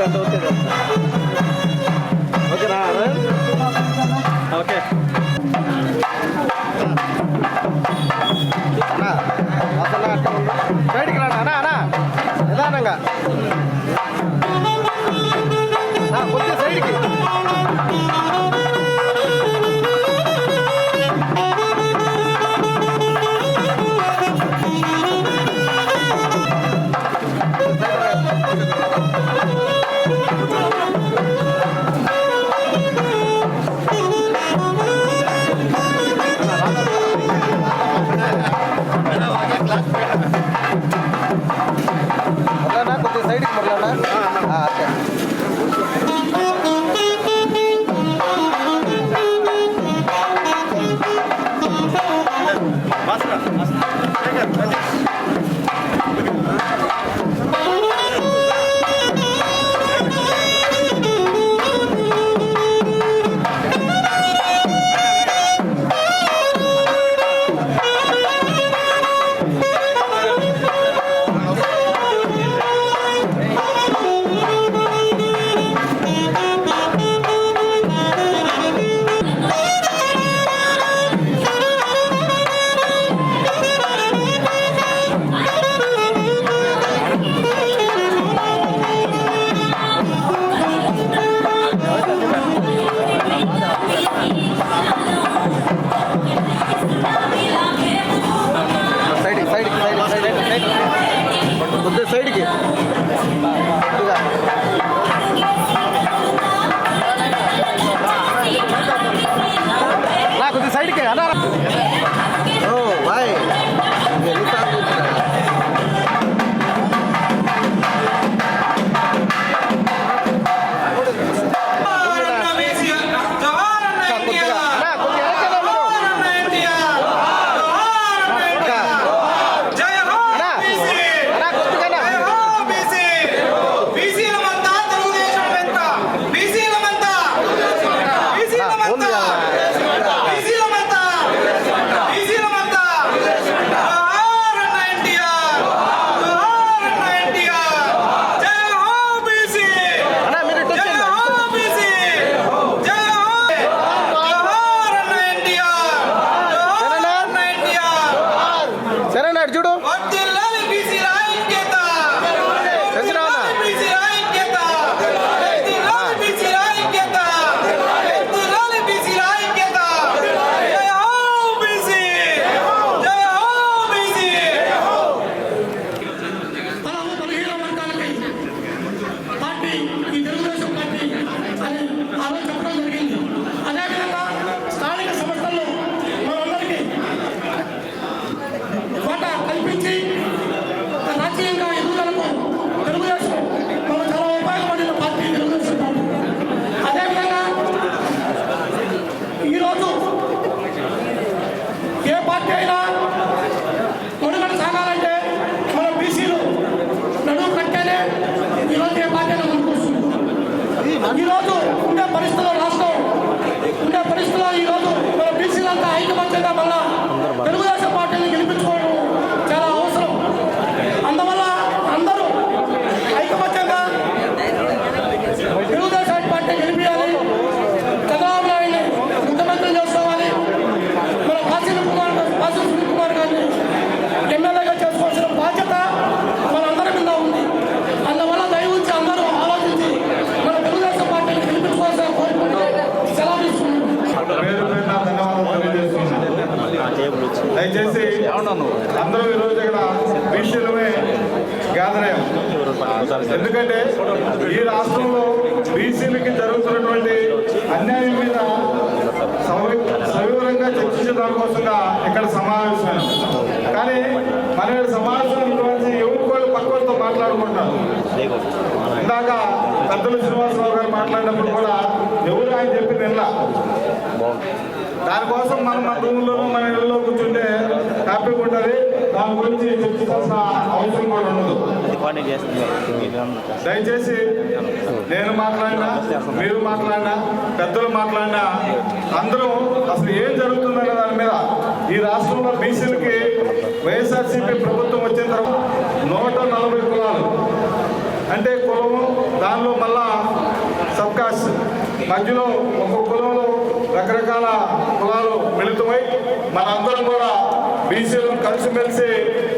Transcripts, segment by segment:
ఎంత అవుతుంది ఓకేనా ఓకే బయటికి రానా అన్నా అన్నా నిదానంగా కొద్దిగా సైడ్కి కొద్దిగా సైడ్కి మరలా ఓకే కొద్దిగా సైడ్కి కొద్దిగా సైడ్కి అన్నా ఓ బాయ్ చూడు ఈరోజు ఉండే పరిస్థితుల్లో రాష్ట్రం ఉండే పరిస్థితుల్లో ఈరోజు మన బీసీలంతా ఐకమత్యంగా మళ్ళా తెలుగుదేశం పార్టీని గెలిపించుకోవడం చాలా అవసరం. అందువల్ల అందరూ ఐకమత్యంగా తెలుగుదేశం పార్టీ గెలిపించాలి, చంద్రబాబు నాయుడిని ముఖ్యమంత్రి చేసుకోవాలి, మన కాశీ సునీల్ కుమార్ గారిని ఎమ్మెల్యేగా చేసుకోవాల్సిన బాధ్యత మనందరి మీద ఉంది. అందువల్ల దయవుంచి అందరూ ఆలోచించి మన తెలుగుదేశం పార్టీని గెలిపించుకోవాల్సిన కోరుకుంటూ సెలవు దయచేసి అందరూ ఈరోజు ఇక్కడ బీసీలమే గ్యాదర్ అయ్యాం. ఎందుకంటే ఈ రాష్ట్రంలో బీసీలకి జరుగుతున్నటువంటి అన్యాయం మీద సవివరంగా చర్చించే దానికోసంగా ఇక్కడ సమావేశం. కానీ మన సమావేశం ఎవరి వాళ్ళు పక్కలతో మాట్లాడుకుంటారు. ఇందాక పెద్దలు శ్రీనివాసరావు గారు మాట్లాడినప్పుడు కూడా ఎవరు ఆయన చెప్పింది ఎలా దానికోసం మనం మన రూమ్లోనూ మన ఇళ్ళలో కూర్చుంటే హ్యాపీగా ఉంటుంది. దాని గురించి చర్చించాల్సిన అవసరం కూడా ఉండదు. దయచేసి నేను మాట్లాడినా, మీరు మాట్లాడినా, పెద్దలు మాట్లాడినా అందరూ అసలు ఏం జరుగుతుందనే దాని మీద ఈ రాష్ట్రంలో బీసీలకి వైఎస్ఆర్సీపీ ప్రభుత్వం వచ్చిన తర్వాత 140 కులాలు అంటే కులము, దానిలో మళ్ళా మధ్యలో ఒక కులంలో రకరకాల కులాలు మిళితమై మనందరం కూడా బీసీలను కలిసిమెలిసి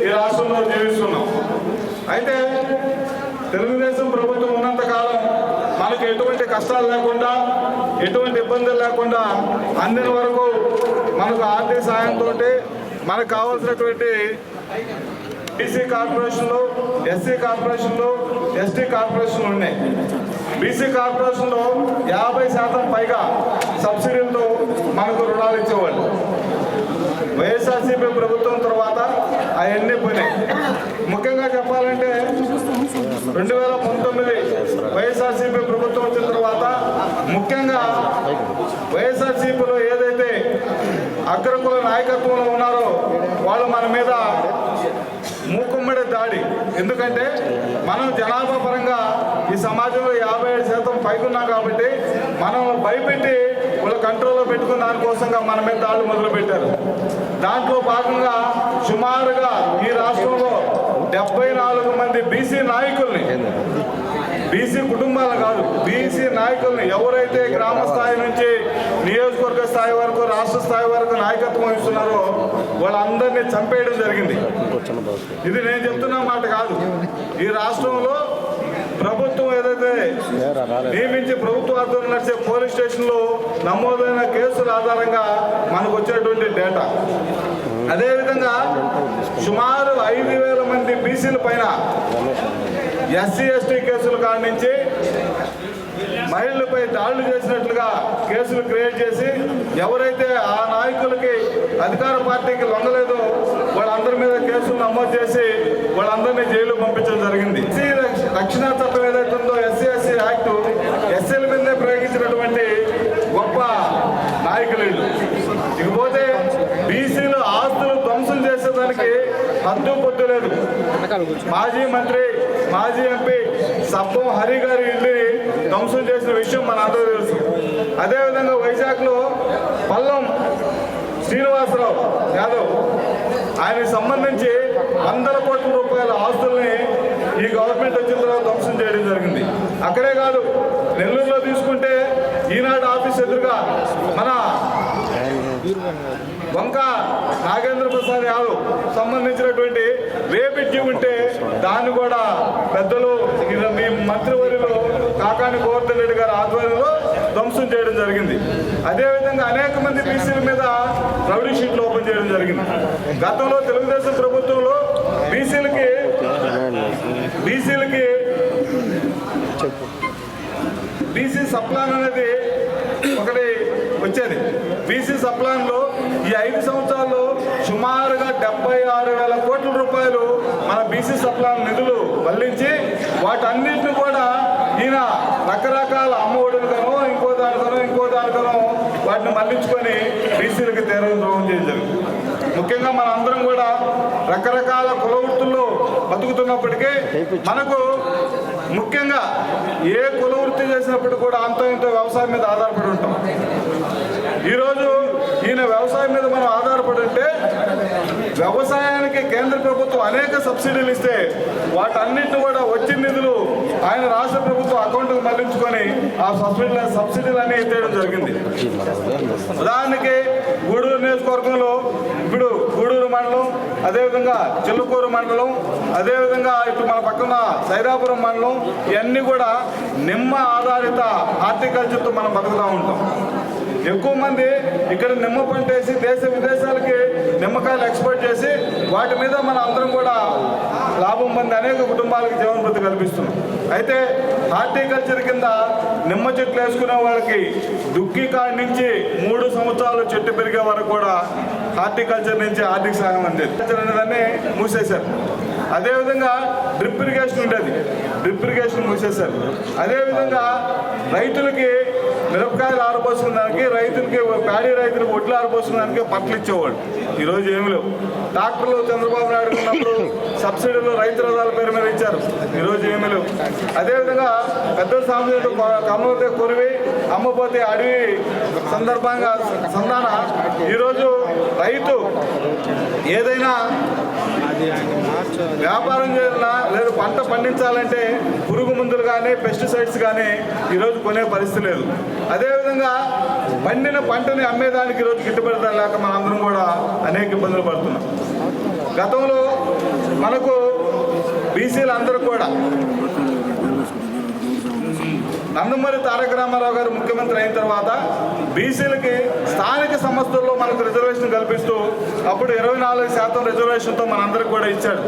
ఈ రాష్ట్రంలో జీవిస్తున్నాం. అయితే తెలుగుదేశం ప్రభుత్వం ఉన్నంతకాలం మనకు ఎటువంటి కష్టాలు లేకుండా ఎటువంటి ఇబ్బందులు లేకుండా అందిన వరకు మనకు ఆర్థిక సాయంతో మనకు కావాల్సినటువంటి బీసీ కార్పొరేషన్లు, ఎస్సీ కార్పొరేషన్లు, ఎస్టీ కార్పొరేషన్లు ఉన్నాయి. బీసీ కార్పొరేషన్లో 50% పైగా సబ్సిడీలతో మనకు రుణాలు ఇచ్చేవాళ్ళు. వైఎస్ఆర్సీపీ ప్రభుత్వం తర్వాత అవన్నీ పోయినాయి. ముఖ్యంగా చెప్పాలంటే 2019 వైఎస్ఆర్సీపీ ప్రభుత్వం వచ్చిన తర్వాత ముఖ్యంగా వైఎస్ఆర్సీపీలో ఏదైతే అగ్రకుల నాయకత్వంలో ఉన్నారో వాళ్ళు మన మీద మూకుమ్మడి దాడి. ఎందుకంటే మనం జనాభా పరంగా ఈ సమాజంలో 57% పైకున్నాం కాబట్టి మనం భయపెట్టి వాళ్ళ కంట్రోల్లో పెట్టుకున్న దానికోసంగా మన మీద దాడులు మొదలుపెట్టారు. దాంట్లో భాగంగా సుమారుగా ఈ రాష్ట్రంలో 74 మంది బీసీ నాయకుల్ని, బీసీ కుటుంబాలను కాదు, బీసీ నాయకుల్ని ఎవరైతే గ్రామ స్థాయి నుంచి నియోజకవర్గ స్థాయి వరకు రాష్ట్ర స్థాయి వరకు నాయకత్వం ఇస్తున్నారో వాళ్ళందరినీ చంపేయడం జరిగింది. ఇది నేను చెప్తున్న మాట కాదు. ఈ రాష్ట్రంలో ప్రభుత్వం ఏదైతే నియమించి ప్రభుత్వ ఆధ్వర్యంలో నడిచే పోలీస్ స్టేషన్లో నమోదైన కేసుల ఆధారంగా మనకు వచ్చేటువంటి డేటా. అదేవిధంగా సుమారు 5,000 మంది బీసీల పైన ఎస్సీ ఎస్టీ కేసులు కానించి మహిళలపై దాడులు చేసినట్లుగా కేసులు క్రియేట్ చేసి ఎవరైతే ఆ నాయకులకి అధికార పార్టీకి లొంగలేదో వాళ్ళందరి మీద కేసులు నమోదు చేసి వాళ్ళందరినీ జైలు పంపించడం జరిగింది. ఎస్సీ రక్షణ చట్టం ఏదైతే ఉందో ఎస్సీ ఎస్సీ యాక్ట్ ఎస్సీల మీదే ప్రయోగించినటువంటి గొప్ప నాయకులు. ఇకపోతే బీసీలు ఆస్తులు ధ్వంసం చేసేదానికి హద్దు పొద్దు లేదు. మాజీ మంత్రి, మాజీ ఎంపీ సబ్బం హరి గారి ఇల్లుని ధ్వంసం చేసిన విషయం మన అందరూ తెలుసు. అదేవిధంగా వైజాగ్లో పల్లం శ్రీనివాసరావు యాదవ్ ఆయనకు సంబంధించి 100 కోట్ల రూపాయల ఆస్తుల్ని ఈ గవర్నమెంట్ వచ్చిన తర్వాత ధ్వంసం చేయడం జరిగింది. అక్కడే కాదు, నెల్లూరులో తీసుకుంటే ఈనాడు ఆఫీస్ ఎదురుగా మన వంక నాగేంద్ర ప్రసాద్ యాదవ్ సంబంధించినటువంటి రేపిడ్జి ఉంటే దాన్ని కూడా పెద్దలు మీ మంత్రివర్యులు కాకాని గోవర్ధన్ రెడ్డి గారి ఆధ్వర్యంలో ధ్వంసం చేయడం జరిగింది. అదేవిధంగా అనేక మంది బీసీల మీద రౌడీ షీట్లు ఓపెన్ చేయడం జరిగింది. గతంలో తెలుగుదేశం ప్రభుత్వంలో బీసీలకి బీసీ సప్లాన్ అనేది ఒకటి వచ్చేది. బీసీ సప్లాన్లో ఈ 5 సంవత్సరాల్లో సుమారుగా 76,000 కోట్ల రూపాయలు మన బీసీ సప్లాన్ నిధులు మళ్లించి వాటన్నింటిని కూడా ఈయన రకరకాల అమ్మఒడులకనో ఇంకో దానికనో వాటిని మళ్లించుకొని బీసీలకి తీరం ద్రోహం చేయడం. ముఖ్యంగా మన అందరం కూడా రకరకాల కుల వృత్తుల్లో బతుకుతున్నప్పటికీ మనకు ముఖ్యంగా ఏ కుల వృత్తి చేసినప్పుడు కూడా అంతో ఇంతో వ్యవసాయం మీద ఆధారపడి ఉంటాం. ఈరోజు ఈయన వ్యవసాయం మీద మనం ఆధారపడి ఉంటే వ్యవసాయానికి కేంద్ర ప్రభుత్వం అనేక సబ్సిడీలు ఇస్తే వాటన్నిటిని కూడా వచ్చిన నిధులు ఆయన రాష్ట్ర ప్రభుత్వం అకౌంట్కి మళ్లించుకొని ఆ సబ్సిడీలన్నీ ఎత్తేయడం జరిగింది. ఉదాహరణకి గూడూరు నియోజకవర్గంలో ఇప్పుడు గూడూరు మండలం, అదేవిధంగా చిల్లకూరు మండలం, అదేవిధంగా ఇప్పుడు మన పక్కన సైదాపురం మండలం, ఇవన్నీ కూడా నిమ్మ ఆధారిత హార్టికల్చర్తో మనం బతుకుతూ ఉంటాం. ఎక్కువ మంది ఇక్కడ నిమ్మ పంట వేసి దేశ విదేశాలకి నిమ్మకాయలు ఎక్స్పోర్ట్ చేసి వాటి మీద మన అందరం కూడా లాభం పొంది అనేక కుటుంబాలకు జీవనభృతి కల్పిస్తున్నాం. అయితే హార్టికల్చర్ కింద నిమ్మ చెట్లు వేసుకునే వాళ్ళకి దుక్కి కాడి నుంచి 3 సంవత్సరాలు చెట్టు పెరిగే వరకు కూడా హార్టికల్చర్ నుంచి ఆర్థిక సహాయం అందేది. అనేదాన్ని మూసేశారు. అదేవిధంగా డ్రిప్ ఇరిగేషన్ ఉండేది, డ్రిప్ ఇరిగేషన్ మూసేశారు. అదేవిధంగా రైతులకి మిరపకాయలు ఆరబోసుకున్న దానికి, రైతులకి ప్యాడీ రైతులకు ఒడ్లు ఆరబోసుకున్న దానికి పట్లు ఇచ్చేవాడు. ఈరోజు ఏమి లేవు. ట్రాక్టర్లు చంద్రబాబు నాయుడు ఉన్నప్పుడు సబ్సిడీలు రైతు రథాల పేరు మీద ఇచ్చారు. ఈరోజు ఏమీ లేవు. అదేవిధంగా పెద్ద సామాన్యులు కమ్మతే కొరివి అమ్మపోతే అడవి సందర్భంగా సంధాన ఈరోజు రైతు ఏదైనా వ్యాపారం చేయాలన్నా లేదు పంట పండించాలంటే పురుగు మందులు కానీ పెస్టిసైడ్స్ కానీ ఈరోజు కొనే పరిస్థితి లేదు. అదేవిధంగా పండిన పంటని అమ్మేదానికి ఈరోజు గిట్టుబాటు ధర లేక మనందరం కూడా అనేక ఇబ్బందులు పడుతున్నాం. గతంలో మనకు బీసీలు అందరూ కూడా నందమూరి తారక రామారావు గారు ముఖ్యమంత్రి అయిన తర్వాత బీసీలకి స్థానిక సంస్థల్లో మనకు రిజర్వేషన్ కల్పిస్తూ అప్పుడు 24% రిజర్వేషన్తో మనందరికి కూడా ఇచ్చాడు.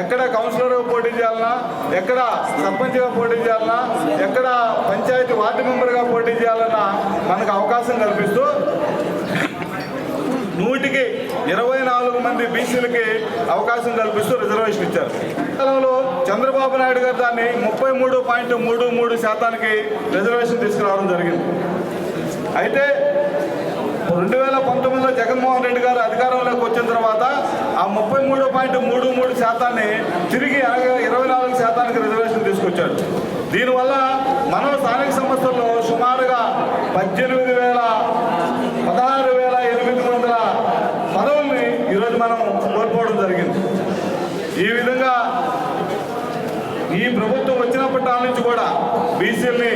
ఎక్కడ కౌన్సిలర్గా పోటీ చేయాలన్నా, ఎక్కడ సర్పంచ్గా పోటీ చేయాలన్నా, ఎక్కడ పంచాయతీ వార్డు మెంబర్గా పోటీ చేయాలన్నా మనకు అవకాశం కల్పిస్తూ 124 మంది బీసీలకి అవకాశం కల్పిస్తూ రిజర్వేషన్ ఇచ్చారు. కాలంలో చంద్రబాబు నాయుడు గారు దాన్ని 33.33% రిజర్వేషన్ తీసుకురావడం జరిగింది. అయితే 2019లో జగన్మోహన్ రెడ్డి గారు అధికారంలోకి వచ్చిన తర్వాత ఆ 33.33% తిరిగి 24% రిజర్వేషన్ తీసుకొచ్చాడు. దీనివల్ల మనం స్థానిక సంస్థల్లో సుమారుగా 16,800 పదవుల్ని ఈరోజు మనం కోల్పోవడం జరిగింది. ఈ విధంగా ఈ ప్రభుత్వం వచ్చినప్పటి నుంచి కూడా బీసీలని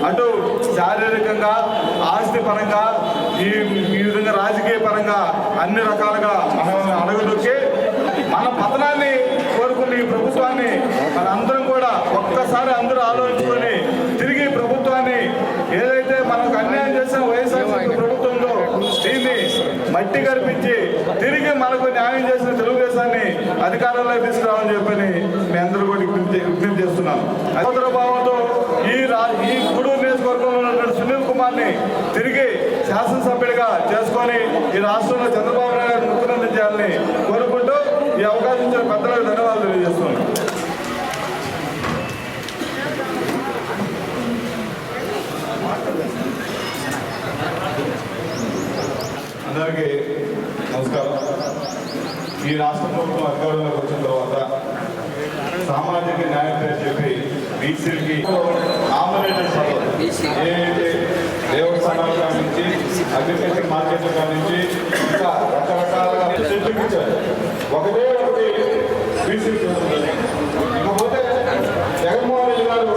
అటు శారీరకంగా, ఆస్తి పరంగా, ఈ విధంగా రాజకీయ పరంగా అన్ని రకాలుగా మనం అడగదొక్కి మన పతనాన్ని కోరుకున్న ఈ ప్రభుత్వాన్ని మన అందరం కూడా ఒక్కసారి అందరూ ఆలోచించుకొని తిరిగి ప్రభుత్వాన్ని ఏదైతే మనకు అన్యాయం చేసిన వైఎస్ఆర్సీపీ ప్రభుత్వంలో దీన్ని మట్టి కల్పించి తిరిగి మనకు న్యాయం చేసిన తెలుగుదేశాన్ని అధికారంలోకి తీసుకురావాలని చెప్పని మీ అందరూ కూడా విజ్ఞప్తి చేస్తున్నాను. సోదర భావంతో ఈ గూడూరు నియోజకవర్గంలో ఉన్నటువంటి సునీల్ కుమార్ని తిరిగి శాసనసభ్యుడిగా చేసుకొని ఈ రాష్ట్రంలో చంద్రబాబు నాయుడు గారిని ముఖ్యమంత్రి చేయాలని కోరుకుంటూ ఈ అవకాశం ఇచ్చిన పెద్దలకు ధన్యవాదాలు తెలియజేస్తున్నాను. అందరికీ నమస్కారం. ఈ రాష్ట్ర ప్రభుత్వం అధికారంలోకి వచ్చిన తర్వాత సామాజిక న్యాయం పేరు చెప్పి బీసీలకి నామినేటెడ్ పదవులు ఏదైతే దేవస్థానాల కాడి నుంచి అగ్రికల్చర్ మార్కెట్ల కాడి నుంచి ఇంకా రకరకాలుగా చెప్పించారు. ఒకటి బీసీలకి ఇకపోతే జగన్మోహన్ రెడ్డి గారు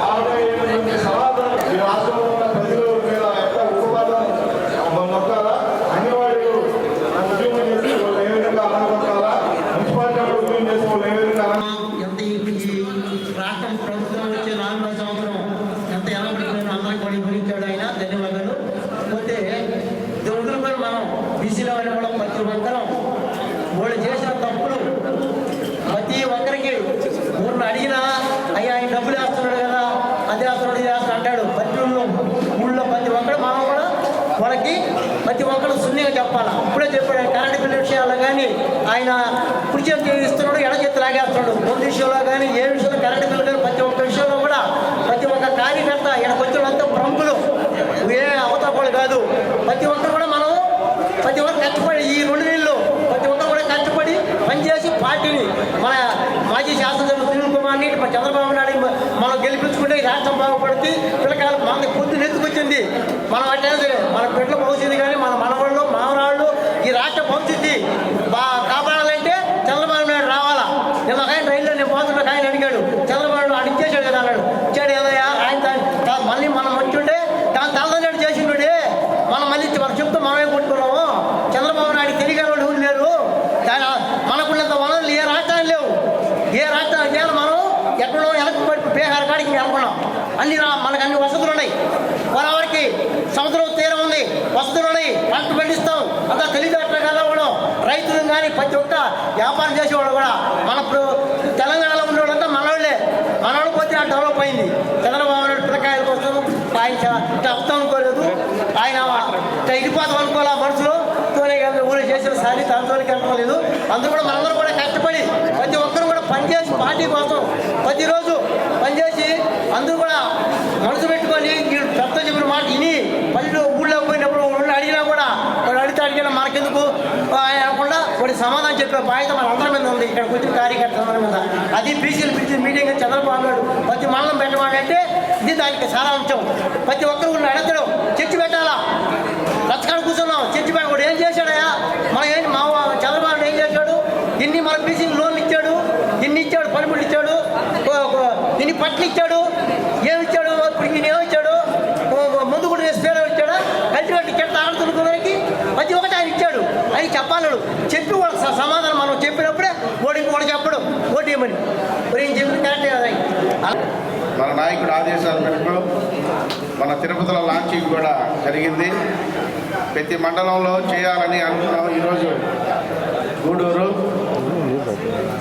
58 సవాళ్ళు ఈ రాష్ట్రంలో ఉన్న ప్రజల మీద ఎంత ఉపాధి మొక్కాలా, అంగన్వాడీలు ఉద్యోగం చేసి వాళ్ళు ఏ విధంగా అలా మున్సిపాలిటీ ఉద్యోగం చేసి వాళ్ళు ఏ విధంగా రాష్ట్రం ప్రభుత్వం వచ్చే 4 సంవత్సరం ఎంత ఎలా అందరూ కూడా గురించాడు ఆయన. ధన్యవాదాలు. పోతే దేవుడు కూడా మనం బీసీలో కూడా ప్రతి ఒక్కరం వాళ్ళు చేసిన తప్పులు ప్రతి ఒక్కరికి ఊరిని అడిగినా అయ్యా ఆయన డబ్బులు వేస్తున్నాడు కదా, అది వేస్తున్నాడు ఇది వేస్తున్నాడు అంటాడు. ప్రతి ఊళ్ళో ప్రతి ఒక్కరు మనం కూడా వాళ్ళకి ప్రతి ఒక్కరు శూన్యంగా చెప్పాలి. ఇప్పుడే చెప్పాడు కరెంట్ బిల్లు విషయాల్లో కానీ ఆయన కుడి చేతి ఇస్తున్నాడు, ఎడ చేతి లాగేస్తున్నాడు. ముందు విషయంలో కానీ ఏ విషయంలో కరెంట్ బిల్లు కానీ ప్రతి ఒక్క విషయంలో కూడా ప్రతి ఒక్క కార్యకర్త ఇక్కడ వచ్చినంతా ప్రముఖులు ఏ అవతల కాదు. ప్రతి ఒక్కరు కూడా మనం ప్రతి ఒక్కరు కష్టపడి ఈ 2 నెలలు ప్రతి ఒక్కరు కూడా కష్టపడి పనిచేసి పార్టీని మన మాజీ శాసనసభ్యులు సునీల్ కుమార్ని చంద్రబాబు నాయుడు మనం గెలిపించుకుంటే ఈ రాష్ట్రం బాగుపడితే పిల్లకాయలు మనకి పొద్దున్న ఎత్తుకొచ్చింది. మనం అంటే మన బిడ్డల భవిష్యత్తు కానీ మన మనవాళ్ళు మామరాళ్ళు ఈ రాష్ట్ర భవిష్యత్తు కాపాడాలంటే చంద్రబాబు నాయుడు రావాలా. నిన్న ఆయన రైల్లో నేను పోతున్నా ఆయన అడిగాడు, చంద్రబాబు నాయుడు ఆయన ఇచ్చేసాడు కదా అన్నాడు. ఇచ్చాడు ఏదయ్యా ఆయన మళ్ళీ మనం వచ్చుంటే దాని తలదన్నాడు చేసిండే మనం మళ్ళీ మనం చెప్తూ మనమే కొట్టుకున్నాము. చంద్రబాబు నాయుడు తెలియని వాళ్ళు ఊరు లేరు. మనకున్నంత వనరులు ఏ రాష్ట్రానికి లేవు. ఏ రాష్ట్రానికి మనం ఎక్కడో వెనక్కి పడి బీహార్ కాడికి అనుకున్నాం. మనకు అన్ని వసతులు ఉన్నాయి. గోదావరికి సముద్రం తీరం ఉంది, వసతులు ఉన్నాయి, పంట పండిస్తాం. అంతా తెలియజేయట్లే కదా కూడా రైతులు కానీ ప్రతి ఒక్క వ్యాపారం చేసేవాళ్ళు కూడా మన తెలంగాణలో ఉండేవాళ్ళంతా మనవాళ్ళే. మనవాళ్ళు పోతే డెవలప్ అయింది. చంద్రబాబు నాయుడు పిల్లకాయల కోసం ఆయన చెప్తాం అనుకోలేదు. ఆయన ఇడిపోతాం అనుకోవాలి మనుషులు ఊరు చేసిన సారి దాంట్లోకి వెళ్ళడం లేదు. అందరూ కూడా మనందరూ కూడా కష్టపడి ప్రతి ఒక్కరు కూడా పనిచేసి పార్టీ కోసం ప్రతిరోజు పనిచేసి అందరూ కూడా మనసు పెట్టుకొని పెద్ద చెప్పిన మాట విని పల్లెలు ఊళ్ళో పోయినప్పుడు అడిగినా కూడా వాడు అడిగినా మనకెందుకు అనకుండా వాడి సమాధానం చెప్పే బాధ్యత మన అందరి మీద ఉంది. ఇక్కడికి వచ్చిన కార్యకర్తల మీద అది బీసీలు పిలిచి మీటింగ్ చంద్రబాబు నాయుడు ప్రతి మండలం పెట్టమంటే ఇది దానికి చాలా అంశం. ప్రతి ఒక్కరు కూడా అడగడం చర్చి పెట్టాలా. రచ్చకాడ కూర్చున్నాం చర్చి పెట్ట కూడా ఏం చేశాడయా మనం ఏంటి మా చంద్రబాబు ఏం చేశాడు? ఇన్ని మన బీసీలు లోన్లు ఇచ్చాడు, ఇన్ని ఇచ్చాడు, పనిముట్లు ఇచ్చాడు, ఇన్ని పట్లు ఇచ్చాడు, ఏమి ఇచ్చాడు, ఇప్పుడు ఈయన ఏమి ఇచ్చాడు, ముందు కూడా స్పేర్ ఇచ్చాడు, కల్టివేట్ ఇచ్చాడు, ఆడుతున్నకి ప్రతి ఒక్కటి ఆయన ఇచ్చాడు. అని చెప్పాలడు చెప్పి వాళ్ళకి సమాధానం మనం చెప్పినప్పుడే ఓడికి కూడా చెప్పడు ఓటు ఏమని ఏం చెప్పిన కరెక్టే కదా. మన నాయకుడు ఆదేశాల మేరకు మన తిరుపతిలో లాంచింగ్ కూడా జరిగింది. ప్రతి మండలంలో చేయాలని అనుకున్నాం. ఈరోజు గూడూరు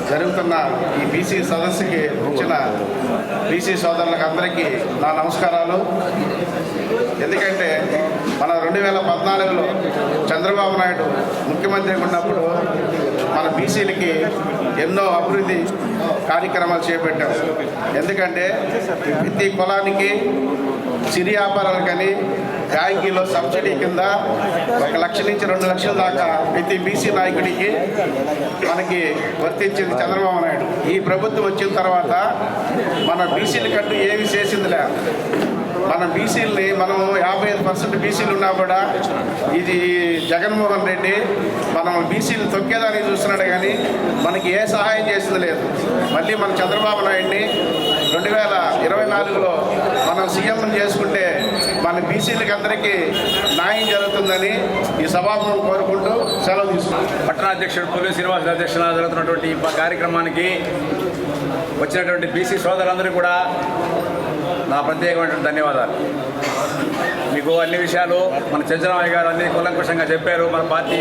జరుగుతున్న ఈ బీసీ సదస్సుకి వచ్చిన బీసీ సోదరులకు అందరికీ నా నమస్కారాలు. ఎందుకంటే మన 2014లో చంద్రబాబు నాయుడు ముఖ్యమంత్రిగా ఉన్నప్పుడు మన బీసీలకి ఎన్నో అభివృద్ధి కార్యక్రమాలు చేపట్టాం. ఎందుకంటే ప్రతి కులానికి చిరు వ్యాపారాలకని బ్యాంకీలో సబ్సిడీ కింద 1 లక్ష నుంచి 2 లక్షల దాకా ప్రతి బీసీ నాయకుడికి మనకి వర్తించింది చంద్రబాబు నాయుడు. ఈ ప్రభుత్వం వచ్చిన తర్వాత మన బీసీల కంటూ ఏమి చేసిందిలే. మన బీసీలని మనం 55% బీసీలు ఉన్నా కూడా ఇది జగన్మోహన్ రెడ్డి మనం బీసీలు తొక్కేదానికి చూస్తున్నాడు కానీ మనకి ఏ సహాయం చేసింది లేదు. మళ్ళీ మన చంద్రబాబు నాయుడిని 2024లో మనం సీఎం చేసుకుంటే మన బీసీలకి అందరికీ న్యాయం జరుగుతుందని ఈ సభాముఖం కోరుకుంటూ సెలవు తీసుకున్నాం. పట్టణాధ్యక్షుడు పులి శ్రీనివాస్ అధ్యక్షులు జరుగుతున్నటువంటి ఈ కార్యక్రమానికి వచ్చినటువంటి బీసీ సోదరులందరూ కూడా నా ప్రత్యేకమైనటువంటి ధన్యవాదాలు. మీకు అన్ని విషయాలు మన చంద్రబాబు గారు అన్ని కూలంకుషంగా చెప్పారు. మన పార్టీ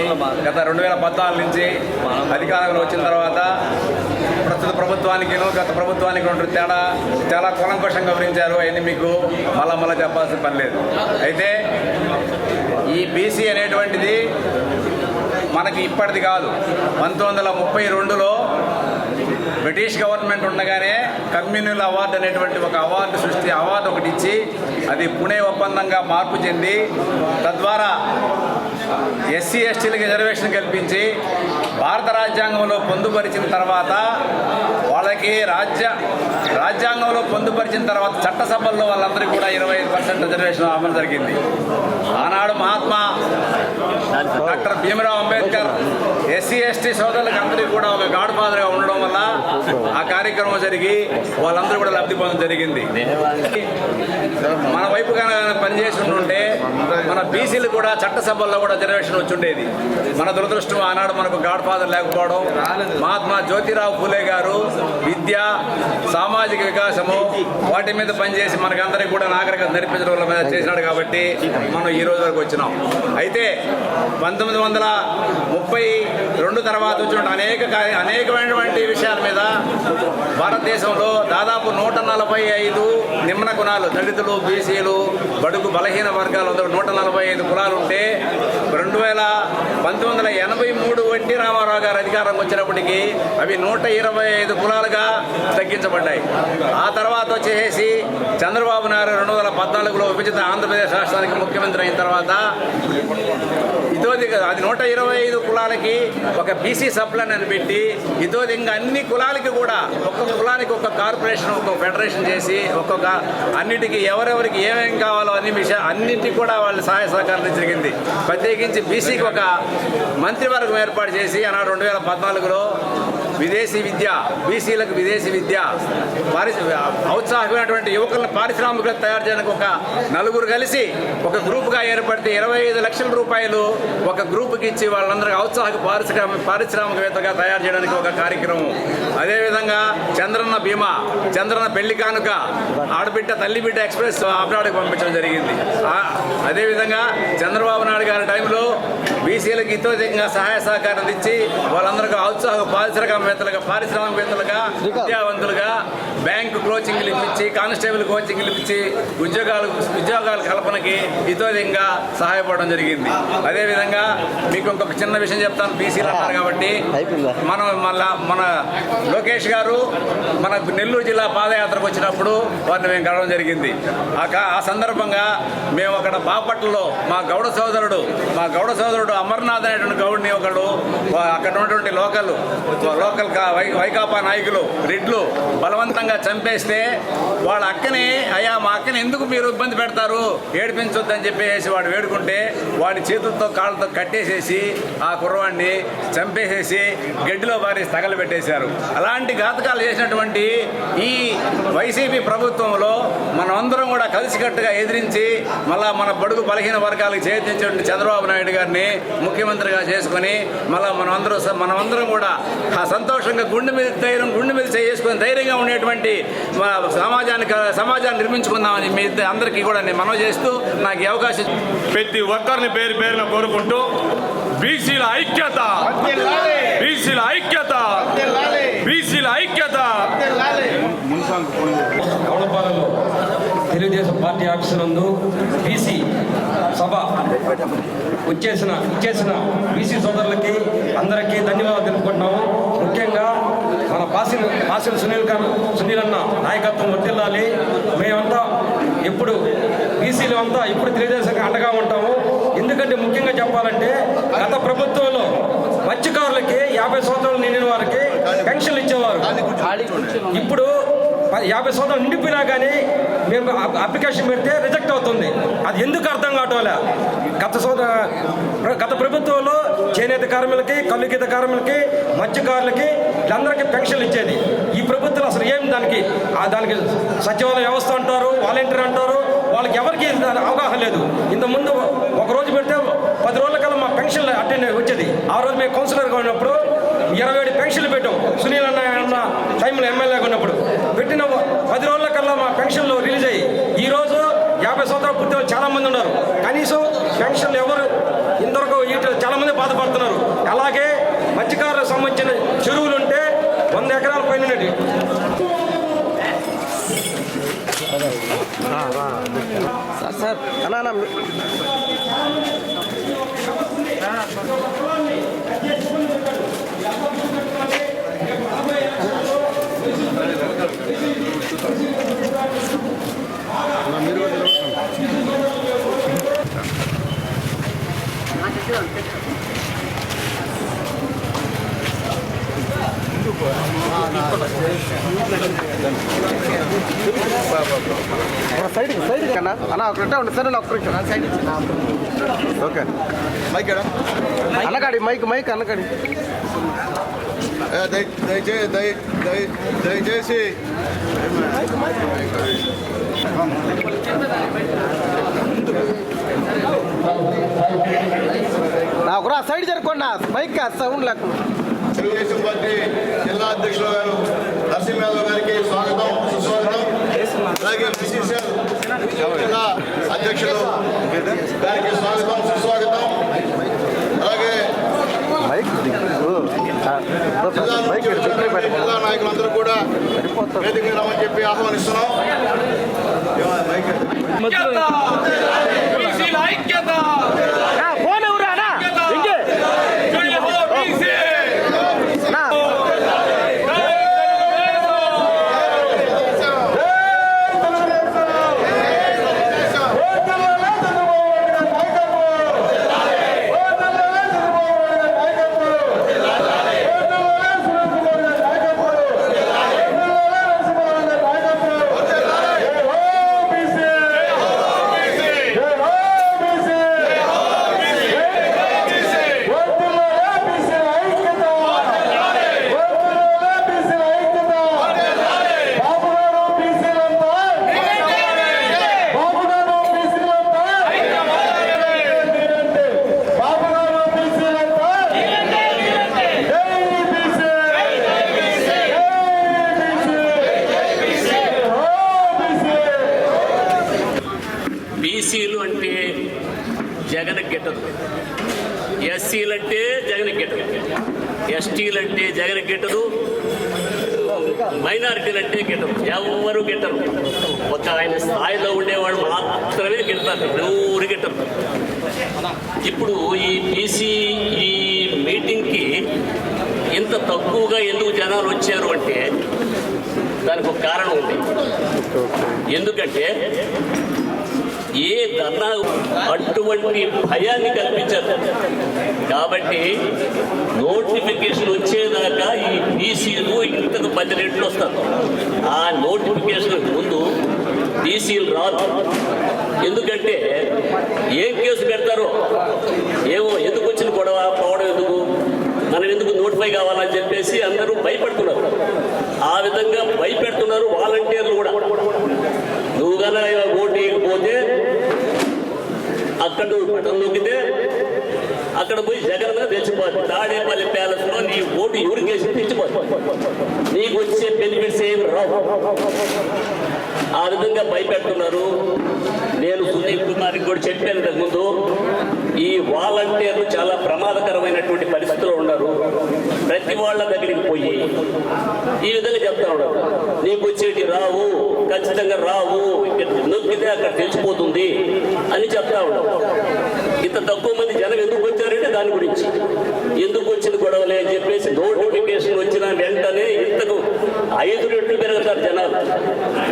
గత 2014 నుంచి అధికారంలో వచ్చిన తర్వాత ప్రస్తుత ప్రభుత్వానికి గత ప్రభుత్వానికి ఉన్నటువంటి తేడా చాలా కూలంకుషంగా వివరించారు. అవన్నీ మీకు మళ్ళా చెప్పాల్సిన పని లేదు. అయితే ఈ బీసీ అనేటువంటిది మనకి ఇప్పటిది కాదు. 1932లో బ్రిటిష్ గవర్నమెంట్ ఉండగానే కమ్యూనల్ అవార్డు అనేటువంటి ఒక అవార్డు ఒకటి ఇచ్చి అది పుణే ఒప్పందంగా మార్పు చెంది తద్వారా ఎస్సీ ఎస్టీలకి రిజర్వేషన్ కల్పించి భారత రాజ్యాంగంలో పొందుపరిచిన తర్వాత వాళ్ళకి రాజ్యాంగంలో పొందుపరిచిన తర్వాత చట్టసభల్లో వాళ్ళందరికీ కూడా 25% రిజర్వేషన్ అమలు జరిగింది. ఆనాడు Mahatma doctor Bhimarao Ambedkar SC ST సోదరులకు అందరికీ కూడా ఒక గాడ్ ఫాదర్గా ఉండడం వల్ల ఆ కార్యక్రమం జరిగి వాళ్ళందరూ కూడా లబ్ధి పొందడం జరిగింది. మన వైపుగా పనిచేసి ఉంటే మన బీసీలు కూడా చట్టసభల్లో కూడా రిజర్వేషన్ వచ్చి ఉండేది. మన దురదృష్టం ఆనాడు మనకు గాడ్ ఫాదర్ లేకపోవడం. మహాత్మా జ్యోతిరావు ఫూలే గారు విద్య, సామాజిక వికాసము వాటి మీద పనిచేసి మనకందరికీ కూడా నాగరికత నేర్పించడం మీద చేసినాడు కాబట్టి మనం ఈ రోజు వరకు వచ్చినాం. అయితే 1932 తర్వాత వచ్చిన అనేకమైనటువంటి విషయాల మీద భారతదేశంలో దాదాపు 145 నిమ్న కులాలు, దళితులు, బీసీలు, బడుగు బలహీన వర్గాలు 145 కులాలు ఉంటే 1983 ఎన్టీ రామారావు గారు అధికారం వచ్చినప్పటికీ అవి 125 కులాలుగా తగ్గించబడ్డాయి. ఆ తర్వాత వచ్చేసి చంద్రబాబు నాయుడు 2014లో విభజిత ఆంధ్రప్రదేశ్ రాష్ట్రానికి ముఖ్యమంత్రి అయిన తర్వాత అది 125 కులాలకి ఒక బీసీ సప్లైన్ అని పెట్టి ఇంకా అన్ని కులాలకి కూడా ఒక్కొక్క కులానికి ఒక కార్పొరేషన్, ఒక్కొక్క ఫెడరేషన్ చేసి ఒక్కొక్క అన్నిటికీ ఎవరెవరికి ఏమేం కావాలో అన్నింటికి కూడా వాళ్ళు సహాయ సహకారం జరిగింది. ప్రత్యేకించి బీసీకి ఒక మంత్రివర్గం ఏర్పాటు చేసి ఆనాడు 2014లో విదేశీ విద్య, బీసీలకు విదేశీ విద్య, ఔత్సాహమైనటువంటి యువకులను పారిశ్రామికలు తయారు చేయడానికి ఒక నలుగురు కలిసి ఒక గ్రూప్గా ఏర్పడితే 25 లక్షల రూపాయలు ఒక గ్రూప్కి ఇచ్చి వాళ్ళందరికీ ఔత్సాహక పారిశ్రామికవేత్తగా తయారు చేయడానికి ఒక కార్యక్రమం. అదేవిధంగా చంద్రన్న బీమా, చంద్రన్న పెళ్లి కానుక, ఆడబిడ్డ తల్లిబిడ్డ ఎక్స్ప్రెస్ అబ్రాడ్కి పంపించడం జరిగింది. అదేవిధంగా చంద్రబాబు నాయుడు గారి టైంలో బీసీలకు ఇతోధికంగా సహాయ సహకారం ఇచ్చి వాళ్ళందరికీ ఔత్సాహక పారిశ్రామికవేత్తలుగా విద్యావంతులుగా బ్యాంకు కోచింగ్లు ఇప్పించి, కానిస్టేబుల్ కోచింగ్లు ఇప్పించి ఉద్యోగాల కల్పనకి ఇతోధికంగా సహాయపడడం జరిగింది. అదేవిధంగా మీకు ఇంకొక చిన్న విషయం చెప్తాను. బీసీలు అన్నారు కాబట్టి మన లోకేష్ గారు మన నెల్లూరు జిల్లా పాదయాత్రకు వచ్చినప్పుడు వారిని మేము కలవడం జరిగింది. ఆ సందర్భంగా మేము అక్కడ బాపట్లలో మా గౌడ సోదరుడు అమర్నాథ్ అనేటువంటి గౌడ్ని ఒకడు అక్కడ ఉన్నటువంటి లోకల్ వైకాపా నాయకులు రెడ్లు బలవంతంగా బలవంతంగా చంపేస్తే వాళ్ళ అక్కని, అయ్యా మా అక్కని ఎందుకు మీరు ఇబ్బంది పెడతారు, ఏడిపించొద్దని చెప్పేసి వాడు వేడుకుంటే వాడి చేతులతో కాళ్ళతో కట్టేసేసి ఆ కుర్రవాడిని చంపేసేసి గడ్డిలో బారేసి తగలబెట్టేశారు. అలాంటి ఘాతకాలు చేసినటువంటి ఈ వైసీపీ ప్రభుత్వంలో మనం అందరం కూడా కలిసికట్టుగా ఎదిరించి మళ్ళా మన బడుగు బలహీన వర్గాలకు చేర్చినటువంటి చంద్రబాబు నాయుడు గారిని ముఖ్యమంత్రిగా చేసుకొని మళ్ళీ మనమందరం కూడా సంతోషంగా గుండె మీద చేసుకొని ధైర్యంగా ఉండేటువంటి సమాజాన్ని నిర్మించుకుందామని మీ అందరికీ కూడా నేను మనవి చేస్తూ నాకు ఈ అవకాశం ప్రతి ఒక్కరిని పేరు పేరున కోరుకుంటూ బీసీల ఐక్యత, బీసీల ఐక్యత, బీసీల ఐక్యత. కవలపాలెంలో తెలుగుదేశం పార్టీ ఆఫీసు నందు బీసీ సభ ఇచ్చేసిన బీసీ సోదరులకి అందరికీ ధన్యవాదాలు తెలుపుకుంటున్నాము. ముఖ్యంగా మన పాసిల్ సునీల్ అన్న నాయకత్వం వర్తిల్లాలి. మేమంతా ఎప్పుడు బీసీలు అంతా ఇప్పుడు తెలుగుదేశంకి అండగా ఉంటాము. ఎందుకంటే ముఖ్యంగా చెప్పాలంటే గత ప్రభుత్వంలో మత్స్యకారులకి 50 సంవత్సరాలు నిండిన వారికి పెన్షన్లు ఇచ్చేవారు. ఇప్పుడు 50 సంవత్సరాలు నిండిపోయినా కానీ మేము అప్లికేషన్ పెడితే రిజెక్ట్ అవుతుంది. అది ఎందుకు అర్థం కావటంలే. గత ప్రభుత్వంలో చేనేత కార్మికులకి, కల్లుగీత కార్మికులకి, మత్స్యకారులకి వీళ్ళందరికీ పెన్షన్లు ఇచ్చేది. ఈ ప్రభుత్వం అసలు ఏం దానికి సచివాలయ వ్యవస్థ అంటారు, వాలంటీర్ అంటారు, వాళ్ళకి ఎవరికి అవగాహన లేదు. ఇంతకుముందు ఒక రోజు పెడితే 10 రోజుల కల్లా మా పెన్షన్లు అటెండ్ వచ్చేది. ఆ రోజు మేము కౌన్సిలర్గా ఉన్నప్పుడు 27 పెన్షన్లు పెట్టాం. సునీల్ అన్న టైంలో ఎమ్మెల్యేగా ఉన్నప్పుడు పెట్టిన 10 రోజుల కల్లా మా పెన్షన్లు రిలీజ్ అయ్యి ఈరోజు 50 సంవత్సరాలు పూర్తి వాళ్ళు చాలామంది ఉన్నారు. కనీసం పెన్షన్లు ఎవరు ఇంతవరకు చాలామంది బాధపడుతున్నారు. అలాగే మత్స్యకారులకు సంబంధించిన చెరువులు ఉంటే 100 ఎకరాల పైన ఉన్నది. సార్ అన్నా సైడ్ కన్నా అన్న ఒకటే ఉండి సరే ఒక్క సైడ్ ఓకే మైక్ అన్నగాడి మైక్ అన్నగాడి దయచేసి నా ఒక సైడ్ జరుపుకోండి మైక్ సౌండ్ లేకుండా. తెలుగుదేశం పార్టీ జిల్లా అధ్యక్షులు గారు నరసింహ యాదవ్ గారికి స్వాగతం, సుస్వాగతం. అలాగే బీసీసీఎల్ జిల్లా అధ్యక్షులు గారికి స్వాగతం, సుస్వాగతం. అలాగే జిల్లా నాయకులందరూ కూడా వేదిక మీద రమ్మని చెప్పి ఆహ్వానిస్తున్నాం. బీసీలు అంటే జగన్ గిట్టదు, ఎస్సీలు అంటే జగన్ గిట్టదు, ఎస్టీలు అంటే జగన్ గిట్టదు, మైనారిటీలు అంటే గిట్టదు, ఎవరు గిట్టరు. ఒక ఆయన స్థాయిలో ఉండేవాడు మాత్రమే గిడతారు, ఎవరు గిట్టరు. ఇప్పుడు ఈ బీసీ ఈ మీటింగ్కి ఇంత తక్కువగా ఎందుకు జనాలు వచ్చారు అంటే దానికి ఒక కారణం ఉంది. ఎందుకంటే ఏ ధర్నా అటువంటి భయాన్ని కల్పించారు. కాబట్టి నోటిఫికేషన్ వచ్చేదాకా ఈ బీసీలు ఇంతకు 10 రెట్లు వస్తారు. ఆ నోటిఫికేషన్ ముందు బీసీలు రాదు. ఎందుకంటే ఏం కేసు పెడతారో ఏమో, ఎందుకు వచ్చిన గొడవ పోవడం ఎందుకు, మనం ఎందుకు నోటిఫై కావాలని చెప్పేసి అందరూ భయపడుతున్నారు. ఆ విధంగా భయపెడుతున్నారు వాలంటీర్లు కూడా. నువ్వు కన్నా ఓటు వేయకపోతే అక్కడ బటన్ నొక్కితే అక్కడ పోయి జగన్ తెచ్చిపోతుంది. తాడేపల్లి ప్యాలెస్లో నీ ఓటు ఎవరికేసి తెచ్చిపోతుంది. నీకు వచ్చే బెనిఫిట్స్ ఏమి రావు. ఆ విధంగా భయపెడుతున్నారు. నేను సునీల్ కుమార్కి కూడా చెప్పాను ఇంతకుముందు, ఈ వాలంటీర్లు చాలా ప్రమాదకరమైనటువంటి పరిస్థితుల్లో ఉన్నారు. ప్రతి వాళ్ళ దగ్గరికి పోయి ఈ విధంగా చెప్తా ఉన్నారు, నీకు వచ్చేటి రావు, ఖచ్చితంగా రావు, నొక్కితే అక్కడ తెలిసిపోతుంది అని చెప్తా ఉన్నారు. ఇంత తక్కువ మంది జనం ఎందుకు వచ్చారంటే దాని గురించి, ఎందుకు వచ్చింది గొడవలే అని చెప్పేసి నోటిఫికేషన్ వచ్చిన వెంటనే ఇంతకు 5 రెట్లు పెరుగుతారు జనాలు.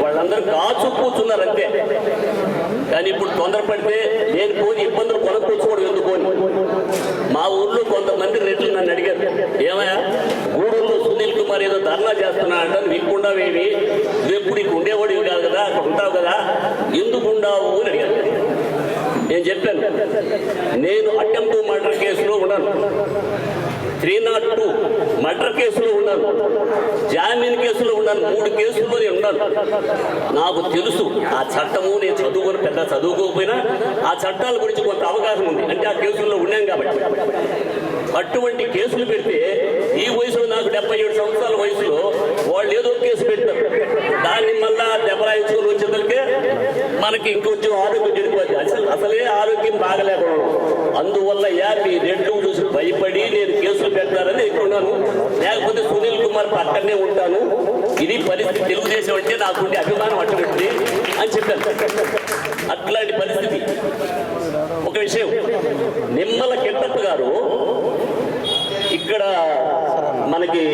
వాళ్ళందరూ కాచు కూర్చున్నారు అంతే. కానీ ఇప్పుడు తొందరపడితే నేను పోని ఇబ్బందులు కొనుక్కోవడం ఎందుకు అని. మా ఊర్లో కొంతమంది రెట్లు నన్ను అడిగారు, ఏమయ్యా గూడూరులో సునీల్ కుమార్ ఏదో ధర్నా చేస్తున్నా అంటే విక్కుండా వేవి, ఎప్పుడు నీకు ఉండేవాడివి కాదు కదా, అక్కడ ఉంటావు కదా, ఎందుకు ఉండావు అని అడిగారు. నేను చెప్పాను, నేను అటెంప్ట్ మర్డర్ కేసులో ఉన్నాను, 302 మర్డర్ కేసులో ఉన్నాను, జామీన్ కేసులో ఉన్నాను, 3 కేసుల్లో నేను ఉన్నాను. నాకు తెలుసు ఆ చట్టము. నేను చదువుకొని పెద్ద చదువుకోకపోయినా ఆ చట్టాల గురించి కొంత అవగాహన ఉంది. అంటే ఆ కేసుల్లో ఉన్నాం కాబట్టి. అటువంటి కేసులు పెడితే ఈ వయసులో, నాకు 77 సంవత్సరాల వయసులో వాళ్ళు ఏదో కేసు పెడతారు, దాన్ని మళ్ళా దెబ్బలాయించుకొని వచ్చేసరికి మనకి ఇంకొంచెం ఆరోగ్యం చెడిపోద్ది. అసలే ఆరోగ్యం బాగలేకుండా, అందువల్ల మీ రెడ్లు చూసి భయపడి నేను కేసులు పెడతారని ఎక్కున్నాను. లేకపోతే సునీల్ కుమార్ పక్కనే ఉంటాను. ఇది పరిస్థితి. తెలుగుదేశం అంటే నాకుండే అభిమానం అటువంటి అని చెప్పాను. అట్లాంటి పరిస్థితి. ఒక విషయం, నిమ్మల కిట్టప్ప గారు ఇక్కడ మనకి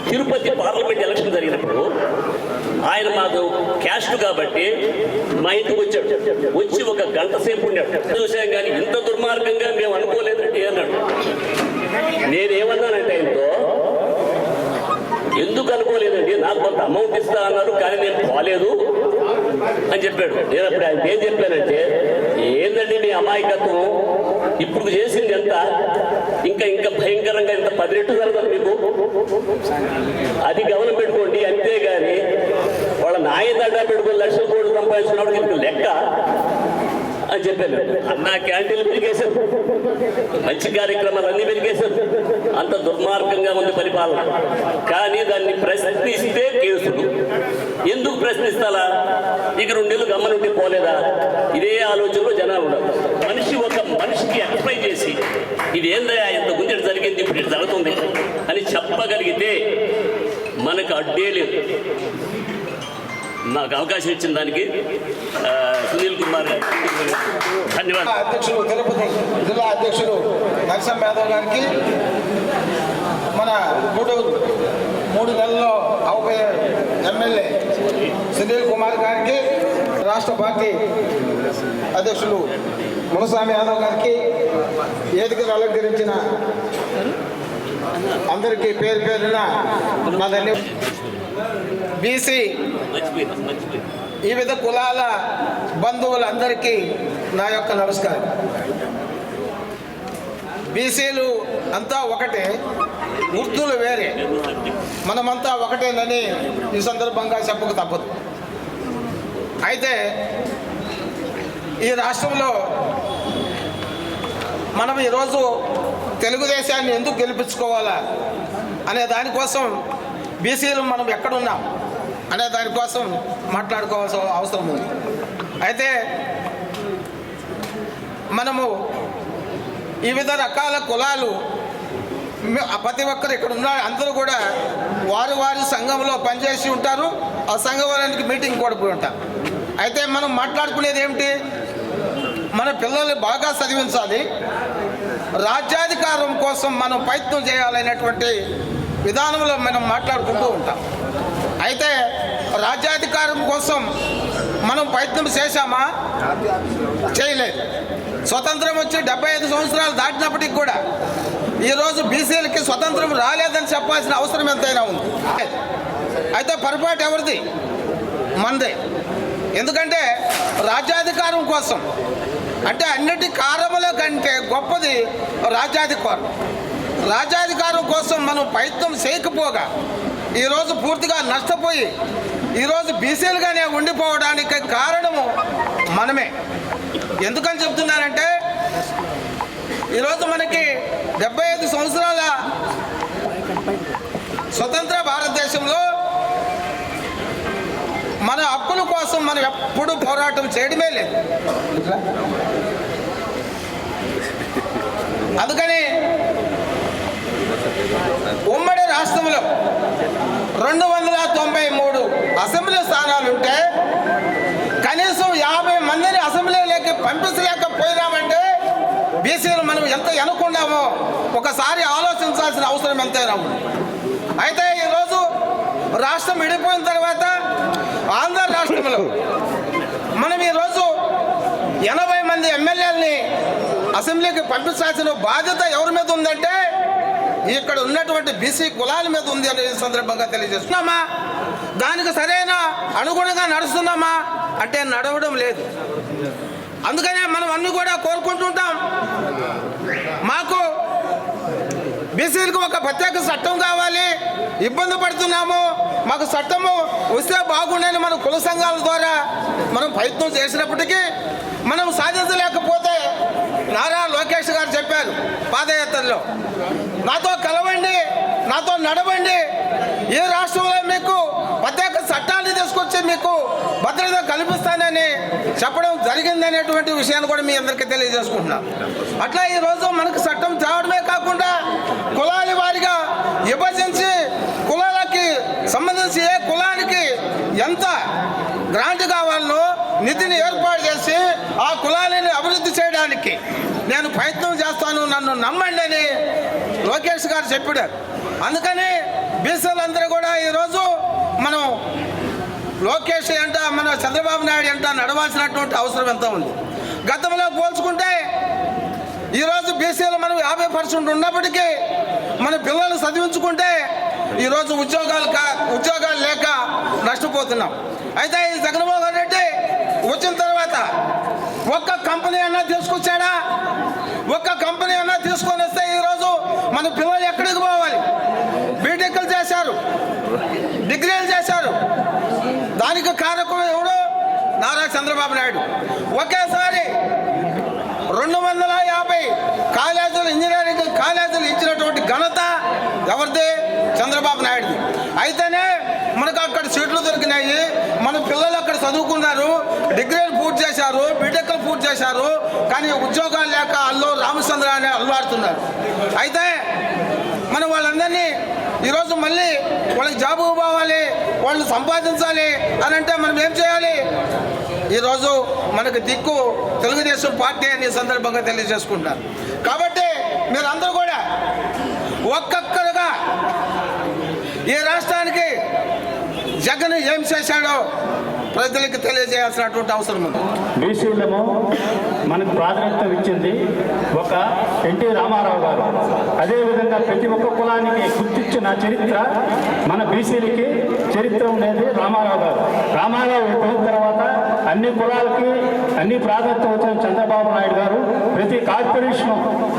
తిరుపతి పార్లమెంట్ ఎలక్షన్ జరిగినప్పుడు ఆయన మాకు క్యాస్ట్ కాబట్టి మా ఇంటికి వచ్చాడు. వచ్చి 1 గంట సేపు ఉన్నాడు. చూసాం కానీ ఇంత దుర్మార్గంగా మేము అనుకోలేదంటే అన్నాడు. నేనేమన్నానంటే ఆయనతో, ఎందుకు అనుకోలేదండి, నాకు కొంత అమౌంట్ ఇస్తా అన్నారు కానీ నేను పోలేదు అని చెప్పాడు. నేను అప్పుడు ఆయన ఏం చెప్పానంటే, ఏందండి మీ అమాయకత్వం, ఇప్పుడు చేసింది ఎంత, ఇంకా ఇంకా భయంకరంగా ఇంత 10 రెట్లు జరుగుతుంది మీకు, అది గమనం పెట్టుకోండి. అంతేగాని వాళ్ళ నాయదండా పెట్టుకుని లక్షల కోట్లు సంపాదించినప్పుడు ఇంక లెక్క అని చెప్పాను. అన్నా క్యాంటీన్లు పెరిగేశారు, మంచి కార్యక్రమాలు అన్నీ పెరిగేశారు. అంత దుర్మార్గంగా ఉంది పరిపాలన. కానీ దాన్ని ప్రశ్నిస్తే కేసులు. ఎందుకు ప్రశ్నిస్తాలా? ఇక 2 నెలలు గమ్మనుండి పోలేదా? ఇదే ఆలోచనలో జనాలు ఉన్నారు. ఒక మనిషికి ఎక్స్ప్లెయిన్ చేసి ఇది ఏందయ్యా, ఇంత ముందు జరిగింది, ఇప్పుడు ఇటు జరుగుతుంది అని చెప్పగలిగితే మనకు అడ్డే లేదు. నాకు అవకాశం ఇచ్చిన దానికి సునీల్ కుమార్ గారికి ధన్యవాదాలు. అధ్యక్షులు తిరుపతి జిల్లా అధ్యక్షులు నరసింహ యాదవ్ గారికి, మన గూడూరు 3 నెలల్లో అవబోయే ఎమ్మెల్యే సునీల్ కుమార్ గారికి, రాష్ట్ర పార్టీ అధ్యక్షులు మునస్వామి యాదవ్ గారికి, వేదికను అలంకరించిన అందరికీ పేరు పేరున నా ధన్యవాదాలు. బీసీ వివిధ కులాల బంధువులందరికీ నా యొక్క నమస్కారం. బీసీలు అంతా ఒకటే, గుర్తులు వేరే, మనమంతా ఒకటేనని ఈ సందర్భంగా చెప్పక తప్పదు. అయితే ఈ రాష్ట్రంలో మనం ఈరోజు తెలుగుదేశాన్ని ఎందుకు గెలిపించుకోవాలా అనే దానికోసం, బీసీలు మనం ఎక్కడున్నాం అనే దానికోసం మాట్లాడుకోవాల్సిన అవసరం ఉంది. అయితే మనము వివిధ రకాల కులాలు, ప్రతి ఒక్కరు ఇక్కడ ఉన్న అందరూ కూడా వారి వారి సంఘంలో పనిచేసి ఉంటారు. ఆ సంఘానికి మీటింగ్ కూడా పోయి ఉంటారు. అయితే మనం మాట్లాడుకునేది ఏమిటి, మన పిల్లల్ని బాగా చదివించాలి, రాజ్యాధికారం కోసం మనం ప్రయత్నం చేయాలనేటువంటి విధానంలో మనం మాట్లాడుకుంటూ ఉంటాం. అయితే రాజ్యాధికారం కోసం మనం ప్రయత్నం చేశామా? చేయలేదు. స్వతంత్రం వచ్చి 75 సంవత్సరాలు దాటినప్పటికి కూడా ఈరోజు బీసీలకి స్వతంత్రం రాలేదని చెప్పాల్సిన అవసరం ఎంతైనా ఉంది. అయితే పొరపాటు ఎవరిది? మనదే. ఎందుకంటే రాజ్యాధికారం కోసం, అంటే అన్నిటి కారముల కంటే గొప్పది రాజ్యాధికారం. రాజ్యాధికారం కోసం మనం ప్రయత్నం చేయకపోగా ఈరోజు పూర్తిగా నష్టపోయి ఈరోజు బీసీలుగానే ఉండిపోవడానికి కారణము మనమే. ఎందుకని చెప్తున్నానంటే ఈరోజు మనకి 75 సంవత్సరాల స్వతంత్ర భారతదేశంలో మన హక్కుల కోసం మనం ఎప్పుడు పోరాటం చేయడమే లేదు. అందుకని ఉమ్మడి రాష్ట్రంలో 293 అసెంబ్లీ స్థానాలుంటే కనీసం 50 మందిని అసెంబ్లీలోకి పంపించలేకపోయినామంటే బీసీలు మనం ఎంత అనుకున్నామో ఒకసారి ఆలోచించాల్సిన అవసరం ఎంతైనా ఉంది. అయితే ఈరోజు రాష్ట్రం విడిపోయిన తర్వాత ఆంధ్ర రాష్ట్రంలో మనం ఈరోజు 80 మంది ఎమ్మెల్యేలని అసెంబ్లీకి పంపించాల్సిన బాధ్యత ఎవరి మీద ఉందంటే ఇక్కడ ఉన్నటువంటి బీసీ కులాల మీద ఉంది అనే సందర్భంగా తెలియజేస్తున్నామా? దానికి సరైన అనుగుణంగా నడుస్తున్నామా అంటే నడవడం లేదు. అందుకనే మనం అన్ని కూడా కోరుకుంటుంటాం, మాకు బీసీలకు ఒక ప్రత్యేక చట్టం కావాలి, ఇబ్బంది పడుతున్నాము, మాకు చట్టము వస్తే బాగుండని మన కుల సంఘాల ద్వారా మనం ప్రయత్నం చేసినప్పటికీ మనం సాధించలేకపోతే నారా లోకేష్ గారు చెప్పారు పాదయాత్రలో, నాతో కలవండి, నాతో నడవండి, ఏ రాష్ట్రంలో మీకు ప్రత్యేక చట్టాన్ని తీసుకొచ్చి మీకు భద్రత కల్పిస్తానని చెప్పడం జరిగిందనేటువంటి విషయాన్ని కూడా మీ అందరికీ తెలియజేసుకుంటున్నాం. అట్లా ఈరోజు మనకు చట్టం తేవడమే కాకుండా కులాల వారిగా విభజించి కులాలకి సంబంధించి ఏ కులానికి ఎంత గ్రాంట్ కావాలనో నిధిని ఏర్పాటు చేసి ఆ కులాలని అభివృద్ధి చేయడానికి నేను ప్రయత్నం చేస్తాను, నన్ను నమ్మండి అని లోకేష్ గారు చెప్పాడు. అందుకని బీసీలందరూ కూడా ఈరోజు మనం లోకేష్ అంట, మన చంద్రబాబు నాయుడు అంట నడవాల్సినటువంటి అవసరం ఎంత ఉంది. గతంలో పోల్చుకుంటే ఈరోజు బీసీలు మనం 50% ఉన్నప్పటికీ మన పిల్లలు చదివించుకుంటే ఈరోజు ఉద్యోగాలు లేక నష్టపోతున్నాం. అయితే ఈ జగన్మోహన్ రెడ్డి వచ్చిన తర్వాత ఒక్క కంపెనీ అన్నా తీసుకొచ్చాడా? ఒక్క కంపెనీ అన్నా తీసుకొని వస్తే ఈరోజు మన పిల్లలు ఎక్కడికి పోవాలి? బీటెక్లు చేశారు, డిగ్రీలు చేశారు. దానికి కారకం ఎవడు? నారా చంద్రబాబు నాయుడు. ఒకేసారి 250 కాలేజీలు, ఇంజనీరింగ్ కాలేజీలు ఇచ్చినటువంటి ఘనత ఎవరిది? చంద్రబాబు నాయుడుది. అయితేనే మనకు అక్కడ సీట్లు దొరికినాయి, మన పిల్లలు అక్కడ చదువుకున్నారు, డిగ్రీలు పూర్తి చేశారు, బీటెక్లు పూర్తి చేశారు, కానీ ఉద్యోగాలు లేక అల్లు రామచంద్ర అని అల్లాడుతున్నారు. అయితే మనం వాళ్ళందరినీ ఈరోజు మళ్ళీ వాళ్ళకి జాబు పోవాలి, వాళ్ళు సంపాదించాలి అని అంటే మనం ఏం చేయాలి? ఈరోజు మనకు దిక్కు తెలుగుదేశం పార్టీ అనే సందర్భంగా తెలియజేసుకుంటారు. కాబట్టి మీరందరూ కూడా ఒక్కొక్కరుగా ఈ రాష్ట్రానికి జగన్ ఏం చేశాడో ప్రజలకు తెలియజేయాల్సినటువంటి అవసరం ఉంది. బీసీలము మనకు ప్రాధాన్యత ఇచ్చింది ఒక ఎన్టీ రామారావు గారు. అదేవిధంగా ప్రతి ఒక్క కులానికి గుర్తించిన చరిత్ర మన బీసీలకి చరిత్ర ఉండేది రామారావు గారు. రామారావు పోయిన తర్వాత అన్ని కులాలకి అన్ని ప్రాధాన్యత వచ్చిన చంద్రబాబు నాయుడు గారు ప్రతి కార్పొరేషన్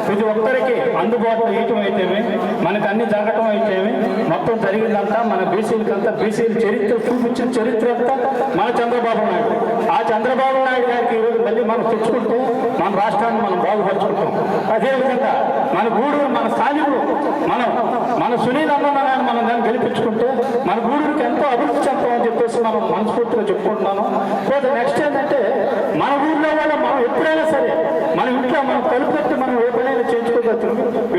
ప్రతి ఒక్కరికి అందుబాటులో ఇయటం అయితేమి, మనకు అన్ని జరగటం అయితేమి, మొత్తం జరిగిందంతా మన బీసీలకంతా బీసీల చరిత్ర చూపించిన చరిత్ర అంతా మన చంద్రబాబు నాయుడు. ఆ చంద్రబాబు నాయుడు గారికి ఈరోజు మళ్ళీ మనం తెచ్చుకుంటే మన రాష్ట్రాన్ని మనం బాగుపరుచుకుంటాం. అదేవిధంగా మన గూడూరు, మన స్థానికులు, మన సునీల్ అన్నదాన్ని మనం దాన్ని గెలిపించుకుంటే మన గూడూరుకి ఎంతో అభివృద్ధి చెందామని చెప్పేసి మనం మనస్ఫూర్తిగా చెప్పుకుంటున్నాను. పోతే నెక్స్ట్ ఏంటంటే మన ఊళ్ళో వాళ్ళు మనం ఎప్పుడైనా సరే మన ఇంట్లో మనం తలుపు పెట్టి మనం ఏ పనైనా చేయించుకోవచ్చు.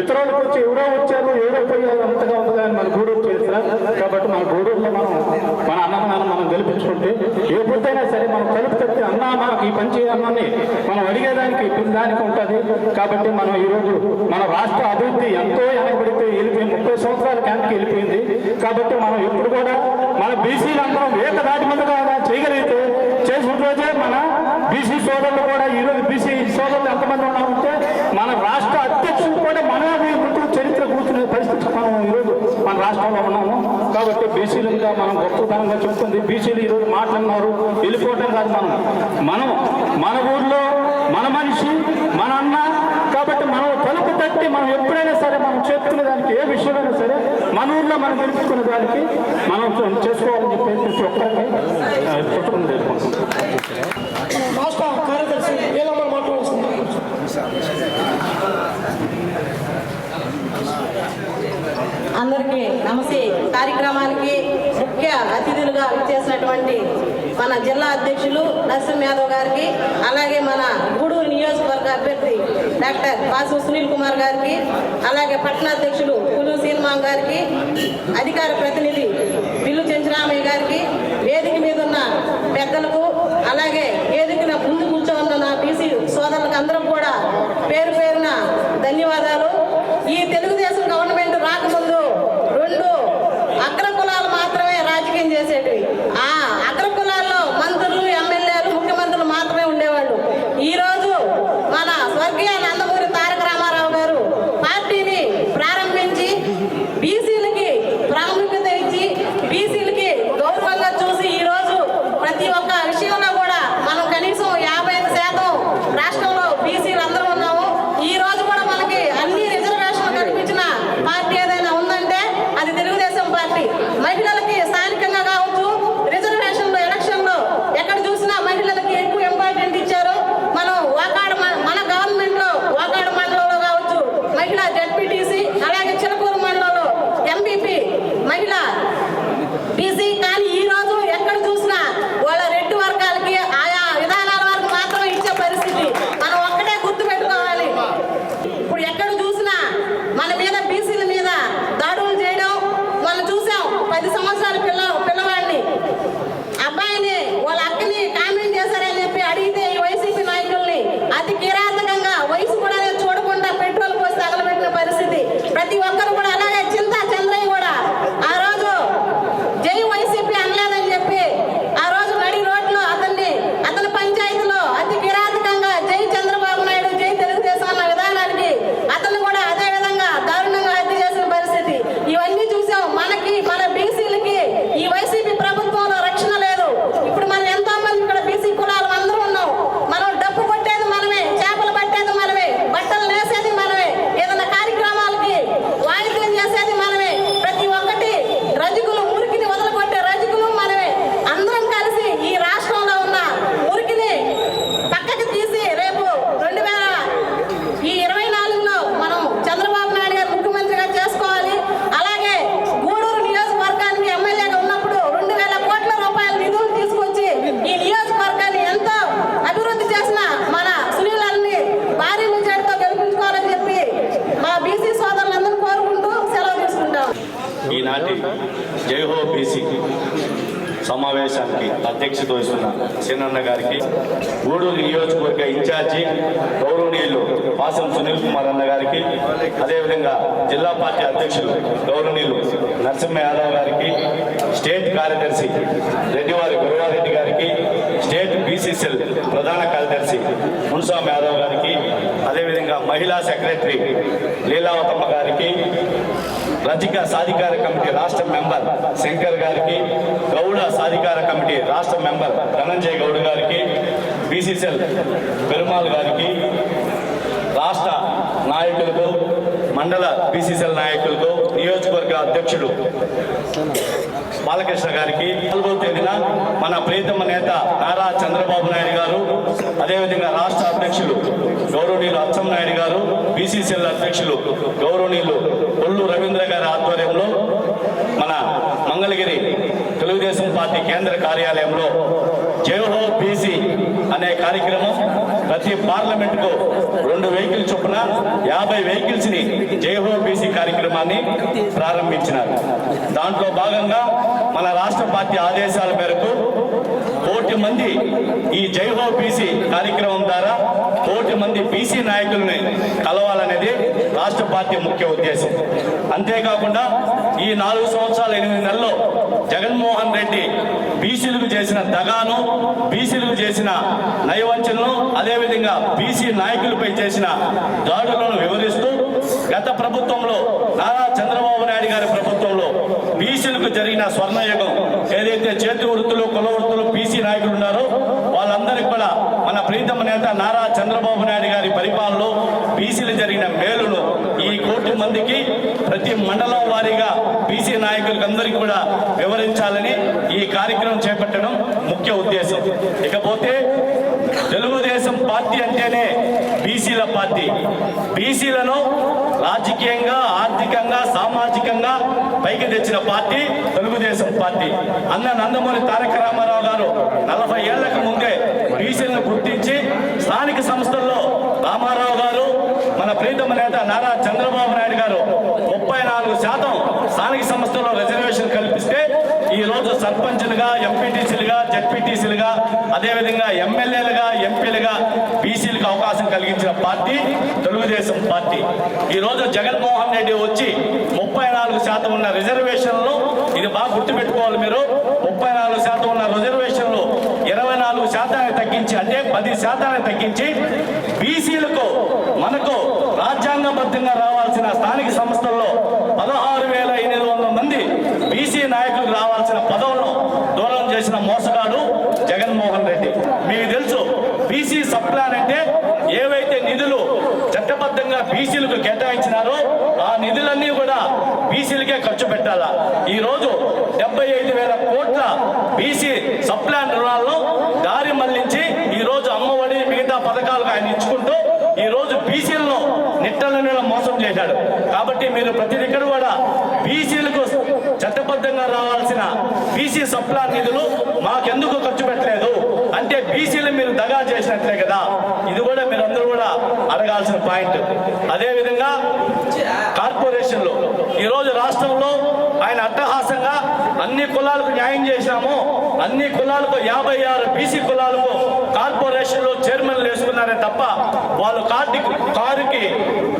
ఇతరులకు వచ్చి ఎవరో వచ్చారు, ఎవరో పోయారు, అంతగా ఉంది కానీ మన గూడూరు చేస్తారు. కాబట్టి మన గూడూరులో మన అన్నదాన్ని మనం గెలిపించుకుంటే ఏ పొద్దైనా సరే మనం తలుపు పెట్టి అన్నా మనకి ఈ పని చేయాలని మనం అడిగేదానికి దానికి ఉంటుంది. కాబట్టి మనం ఈరోజు మన రాష్ట్ర అభివృద్ధి ఎంతో వెనకబడిపోయి వెళ్ళిపోయింది, 30 సంవత్సరాల క్యాంప్కి వెళ్ళిపోయింది. కాబట్టి మనం ఎప్పుడు కూడా మన బీసీలందరం ఏకదాటి మీదుగా చేయగలిగితే చేసిన రోజే మన బీసీ సోదరులు కూడా ఈరోజు బీసీ సోదరులు ఎంతమంది ఉన్నామంటే మన రాష్ట్ర అధ్యక్షులు కూడా మనమే ముందు చరిత్ర కూర్చునే పరిస్థితి మనం ఈరోజు మన రాష్ట్రంలో ఉన్నాము. కాబట్టి బీసీలుగా మనం గొప్పతనంగా చెప్తుంది. బీసీలు ఈరోజు మాట్లాడినారు, వెళ్ళిపోవటం కాదు. మనం మన ఊర్లో మన మనిషి మన అన్న. కాబట్టి మనం తలుపు తట్టి మనం ఎప్పుడైనా సరే మనం చేసుకునే దానికి ఏ విషయమైనా సరే మన ఊర్లో మనం గెలుపుకునే దానికి మనం చేసుకోవాలని చెప్పేసి ప్రతి ఒక్కరికి పుస్తకం తెలుసుకుంటాం. రాష్ట్ర కార్యదర్శి ఏలమ్మ మాట్లాడుతున్నారు. అందరికీ నమస్తే. కార్యక్రమానికి ముఖ్య అతిథులుగా చేసినటువంటి మన జిల్లా అధ్యక్షులు నరసింహ యాదవ్ గారికి, అలాగే మన గూడూరు నియోజకవర్గ అభ్యర్థి డాక్టర్ పాసు సునీల్ కుమార్ గారికి, అలాగే పట్టణ అధ్యక్షులు కులు సీన్మా గారికి, అధికార ప్రతినిధి బిల్లు చెంచరామయ్య గారికి, వేదిక మీద ఉన్న పెద్దలకు, అలాగే వేదికన ముందు కూర్చోన్న నా బీసీ సోదరులకు అందరూ కూడా పేరు పేరున ధన్యవాదాలు. ఈ తెలుగుదేశం గవర్నమెంట్ రాకముందు 2 అగ్ర కులాలు మాత్రమే రాజకీయం చేసేటివి. ఆ అగ్ర కులాల్లో మంత్రులు, ఎమ్మెల్యేలు, ముఖ్యమంత్రులు మాత్రమే ఉండేవాళ్ళు. ఈ రోజు మన స్వర్గీయ నందమూరి తారక రామారావు గారు పార్టీని ప్రారంభించి బీసీలకి ప్రాముఖ్యత ఇచ్చి బీసీలకి గౌరవంగా చూసి ఈ రోజు ప్రతి ఒక్క విషయంలో కూడా మనం కనీసం 55% రాష్ట్రంలో బీసీలు అందరూ ఉన్నాము. ఈ రోజు కూడా మనకి అన్ని రిజర్వేషన్లు కల్పించిన పార్టీ ఏదైనా ఉందంటే అది తెలుగుదేశం పార్టీ. మహిళలకి స్థానికంగా కావచ్చు, రిజర్వేషన్లో ఎలక్షన్లో ఎక్కడ చూసినా మహిళలకి ఎక్కువ ఇంపార్టెంట్ ఇచ్చారు. మనం మన గవర్నమెంట్లో వాకాడు మండలంలో కావచ్చు మహిళా జడ్పీటీసీ, అలాగే చిలకూరు మండలంలో ఎంపీపీ మహిళ బీసీ. కానీ ఈ రోజు ఎక్కడ చూసినా వాళ్ళ రెడ్డి వర్గాలకి ఆయా విధానాల వరకు మాత్రమే ఇచ్చే పరిస్థితి. మనం ఒక్కటే గుర్తు పెట్టుకోవాలి. ఇప్పుడు ఎక్కడ చూసినా మన మీద బీసీల మీద దాడులు చేయడం మనం చూసాం. 10 సంవత్సరాల పిల్లవాడిని అబ్బాయిని వాళ్ళ అక్కని కామెంట్ చేశారని చెప్పి అడిగితే ఈ వైసీపీ నాయకుల్ని అతి కిరాతకంగా వయసు కూడా చూడకుండా పెట్రోల్ పోసి తగలబెట్టిన పరిస్థితి. ప్రతి ఒక్కరు కూడా అలాగే చింతా చంద్రయ్య కూడా ఆ రోజు జై వైసీపీ అనలేదని చెప్పి ఆ రోజు నడి రోడ్లో అతని పంచాయతీలో అతి కిరాతకంగా జై చంద్రబాబు నాయుడు, జై తెలుగుదేశం అన్న విధానానికి అతను కూడా అదే విధంగా దారుణంగా హత్య చేసిన పరిస్థితి. ఇవన్నీ చూసాం. మన బీసీలకి ఈ వైసీపీ ప్రభుత్వంలో రక్షణ లేదు. ఇప్పుడు మనం ఎంతో మంది ఇక్కడ బీసీ కులాలు అందరూ ఉన్నాం. మనం డప్పు కొట్టేది మనమే, చేపలు పట్టేది మనమే, బట్టలు నేసేది మనమే, ఏదైనా కార్యక్రమాలకి వాయిద్యం చేసేది మనమే. ప్రతి ఒక్కటి రజకులు మురికిని వదలగొట్టే రజకులు మనమే. అందరం కలిసి ఈ రాష్ట్రంలో ఉన్న మురికిని పక్కకి తీసి రేపు 2024లో మనం చంద్రబాబు నాయుడు గారు ముఖ్యమంత్రిగా చేసుకోవాలి. అలాగే గూడూరు నియోజకవర్గానికి ఎమ్మెల్యేగా ఉన్నప్పుడు 2000 కోట్ల రూపాయల నిధులు తీసుకొచ్చి ఈ నియోజకవర్గాన్ని ఎంతో అభివృద్ధి చేసిన మన సునీలాన్ని భారీ మెజార్టీతో గెలిపించుకోవాలని చెప్పి మా బీసీ సోదరులందరూ కోరుకుంటూ సెలవు తీసుకుంటాం. ఈనాటి జైహో బీసీ సమావేశానికి అధ్యక్షత వహిస్తున్న సీనన్న గారికి, గూడూరు నియోజకవర్గ ఇన్ఛార్జి గౌరవనీయులు పాసం సునీల్ కుమార్ అన్న గారికి, అదేవిధంగా జిల్లా పార్టీ అధ్యక్షులు గౌరవనీయులు నరసింహ యాదవ్ గారికి, స్టేట్ కార్యదర్శి రెడ్డివారి గురువారెడ్డి గారికి, స్టేట్ బీసీసీఎల్ ప్రధాన కార్యదర్శి మున్సాం యాదవ్ గారికి, అదేవిధంగా మహిళా సెక్రటరీ లీలావతమ్మ గారికి, రజిక సాధికార కమిటీ రాష్ట్ర మెంబర్ శంకర్ గారికి, గౌడ సాధికార కమిటీ రాష్ట్ర మెంబర్ ధనంజయ్ గౌడ్ గారికి, బీసీసీఎల్ పెరుమాల్ గారికి, రాష్ట్ర నాయకులకు, మండల బీసీసీఎల్ నాయకులకు, నియోజకవర్గ అధ్యక్షుడు బాలకృష్ణ గారికి, 4వ తేదీన మన ప్రియతమ నేత నారా చంద్రబాబు నాయుడు గారు, అదేవిధంగా రాష్ట్ర అధ్యక్షులు గౌరవనీయులు అచ్చెన్నాయుడు గారు, బీసీసీఎల్ అధ్యక్షులు గౌరవనీయులు కొల్లు రవీంద్ర గారి ఆధ్వర్యంలో మన మంగళగిరి తెలుగుదేశం పార్టీ కేంద్ర కార్యాలయంలో జైహో బీసీ అనే కార్యక్రమం ప్రతి పార్లమెంటుకు 2 వెహికల్ చొప్పున 50 వెహికల్స్ ని జైహో బీసీ కార్యక్రమాన్ని ప్రారంభించినారు. దాంట్లో భాగంగా మన రాష్ట్ర పార్టీ ఆదేశాల మేరకు 1,00,00,000 మంది ఈ జైహో బీసీ కార్యక్రమం ద్వారా 1,00,00,000 మంది బీసీ నాయకుల్ని కలవాలనేది రాష్ట్ర పార్టీ ముఖ్య ఉద్దేశం. అంతేకాకుండా ఈ 4 సంవత్సరాల 8 నెలల్లో జగన్మోహన్ రెడ్డి బీసీలకు చేసిన దగాను, బీసీలకు చేసిన నయవంచనను, అదేవిధంగా బీసీ నాయకులపై చేసిన దాడులను వివరిస్తూ గత ప్రభుత్వంలో నారా చంద్రబాబు నాయుడు గారి ప్రభుత్వంలో బీసీలకు జరిగిన స్వర్ణయుగం ఏదైతే చేతి వృత్తులు, కుల వృత్తులు బీసీ నాయకులు ఉన్నారో వాళ్ళందరికీ కూడా మన ప్రీతమ నేత నారా చంద్రబాబు నాయుడు గారి పరిపాలనలో బీసీలు జరిగిన మేలును ఈ 1 కోటి మందికి ప్రతి మండలం వారీగా బీసీ నాయకులకు అందరికీ కూడా వివరించాలని ఈ కార్యక్రమం చేపట్టడం ముఖ్య ఉద్దేశం. ఇకపోతే తెలుగుదేశం పార్టీ అంటేనే బీసీల పార్టీ. బీసీలను రాజకీయంగా, ఆర్థికంగా, సామాజికంగా పైకి తెచ్చిన పార్టీ తెలుగుదేశం పార్టీ. అన్న నందమూరి తారక రామారావు గారు 40 ఏళ్లకు ముందే బీసీలను గుర్తించి స్థానిక సంస్థల్లో రామారావు గారు, మన ప్రీతమ నేత నారా చంద్రబాబు నాయుడు గారు 34% స్థానిక సంస్థల్లో రిజర్వేషన్ కల్పిస్తే ఈ రోజు సర్పంచులుగా, ఎంపీటీసీలుగా, జెడ్పీటీసీలుగా, అదేవిధంగా ఎమ్మెల్యేలుగా, ఎంపీలుగా బీసీలకు అవకాశం కలిగించిన పార్టీ తెలుగుదేశం పార్టీ. ఈ రోజు జగన్మోహన్ రెడ్డి వచ్చి 34% ఉన్న రిజర్వేషన్లు, ఇది బాగా గుర్తుపెట్టుకోవాలి మీరు, 34% ఉన్న రిజర్వేషన్లు 24% తగ్గించి, అంటే 10% తగ్గించి బీసీలకు మనకు రాజ్యాంగబద్ధంగా రావాల్సిన స్థానిక సంస్థల్లో 16,800 మంది బీసీ నాయకులకు రావాల్సిన పదవులను దూరం చేసిన మోసగాడు జగన్మోహన్ రెడ్డి. మీకు తెలుసు బీసీ సబ్ ప్లాన్ అంటే ఏవైతే నిధులు చట్టబద్ధంగా బీసీలకు కేటాయించినారో ఆ నిధులన్నీ కూడా బీసీలకే ఖర్చు పెట్టాలా. ఈ రోజు 75,000 కోట్ల బీసీ సబ్ ప్లాన్ రుణాలను దారి మళ్లించి ఈ రోజు అమ్మఒడి, మిగతా పథకాలకు ఆయన ఇచ్చుకుంటూ ఈ రోజు బీసీలను నిట్టలను మోసం చేశాడు. కాబట్టి మీరు ప్రతి దగ్గర కూడా బీసీలకు చట్టబద్ధంగా రావాల్సిన బీసీ సబ్ ప్లాన్ నిధులు మాకెందుకు ఖర్చు పెట్టలేదు అంటే బీసీలు మీరు దగా చేసినట్లే కదా. ఇది కూడా మీరందరూ కూడా అడగాల్సిన పాయింట్. అదేవిధంగా కార్పొరేషన్లు ఈరోజు రాష్ట్రంలో ఆయన అట్టహాసంగా అన్ని కులాలకు న్యాయం చేశాము, అన్ని కులాలకు 56 బీసీ కులాలకు కార్పొరేషన్లో చైర్మన్లు వేసుకున్నారే తప్ప వాళ్ళు కారుకి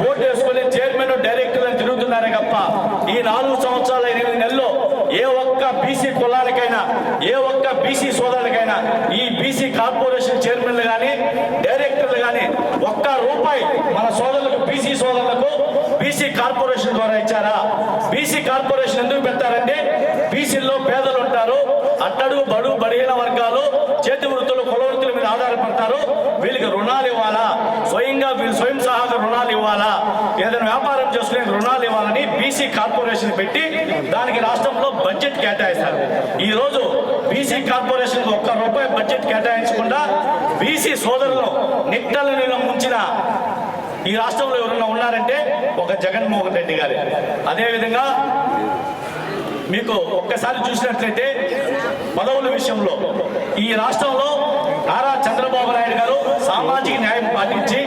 ఓటు వేసుకుని చైర్మన్, డైరెక్టర్లను తిరుగుతున్నారే తప్ప ఈ 4 సంవత్సరాల 8 నెలల్లో ఏ ఒక్క బీసీ కులాలకైనా, ఏ ఒక్క బీసీ సోదరులకైనా ఈ బీసీ కార్పొరేషన్ చైర్మన్లు కానీ, డైరెక్టర్లు కానీ ₹1 మన సోదరులకు, బీసీ సోదరులకు బీసీ కార్పొరేషన్ ద్వారా ఇచ్చారా? బీసీ కార్పొరేషన్ ఎందుకు పెట్టారంటే బీసీల్లో పేదలు ఉంటారు, అట్టడుగు బడుగు బలహీన వర్గాలు చేతి వృత్తులు, కుల వృత్తుల మీద ఆధారపడతారు. వీళ్ళకి రుణాలు ఇవ్వాలా, స్వయంగా వీళ్ళు స్వయం సహాయక రుణాలు ఇవ్వాలా, ఏదైనా వ్యాపారం చేసుకునే రుణాలు ఇవ్వాలని బీసీ కార్పొరేషన్ పెట్టి దానికి రాష్ట్రంలో బడ్జెట్ కేటాయిస్తారు. ఈ రోజు బీసీ కార్పొరేషన్ ₹1 బడ్జెట్ కేటాయించకుండా బీసీ సోదరులు నిట్టల నీళ్ళ ముంచిన ఈ రాష్ట్రంలో ఎవరైనా ఉన్నారంటే ఒక జగన్మోహన్ రెడ్డి గారే. అదేవిధంగా మీకు ఒక్కసారి చూసినట్లయితే పదవుల విషయంలో ఈ రాష్ట్రంలో నారా చంద్రబాబు నాయుడు గారు సామాజిక న్యాయం పాటించి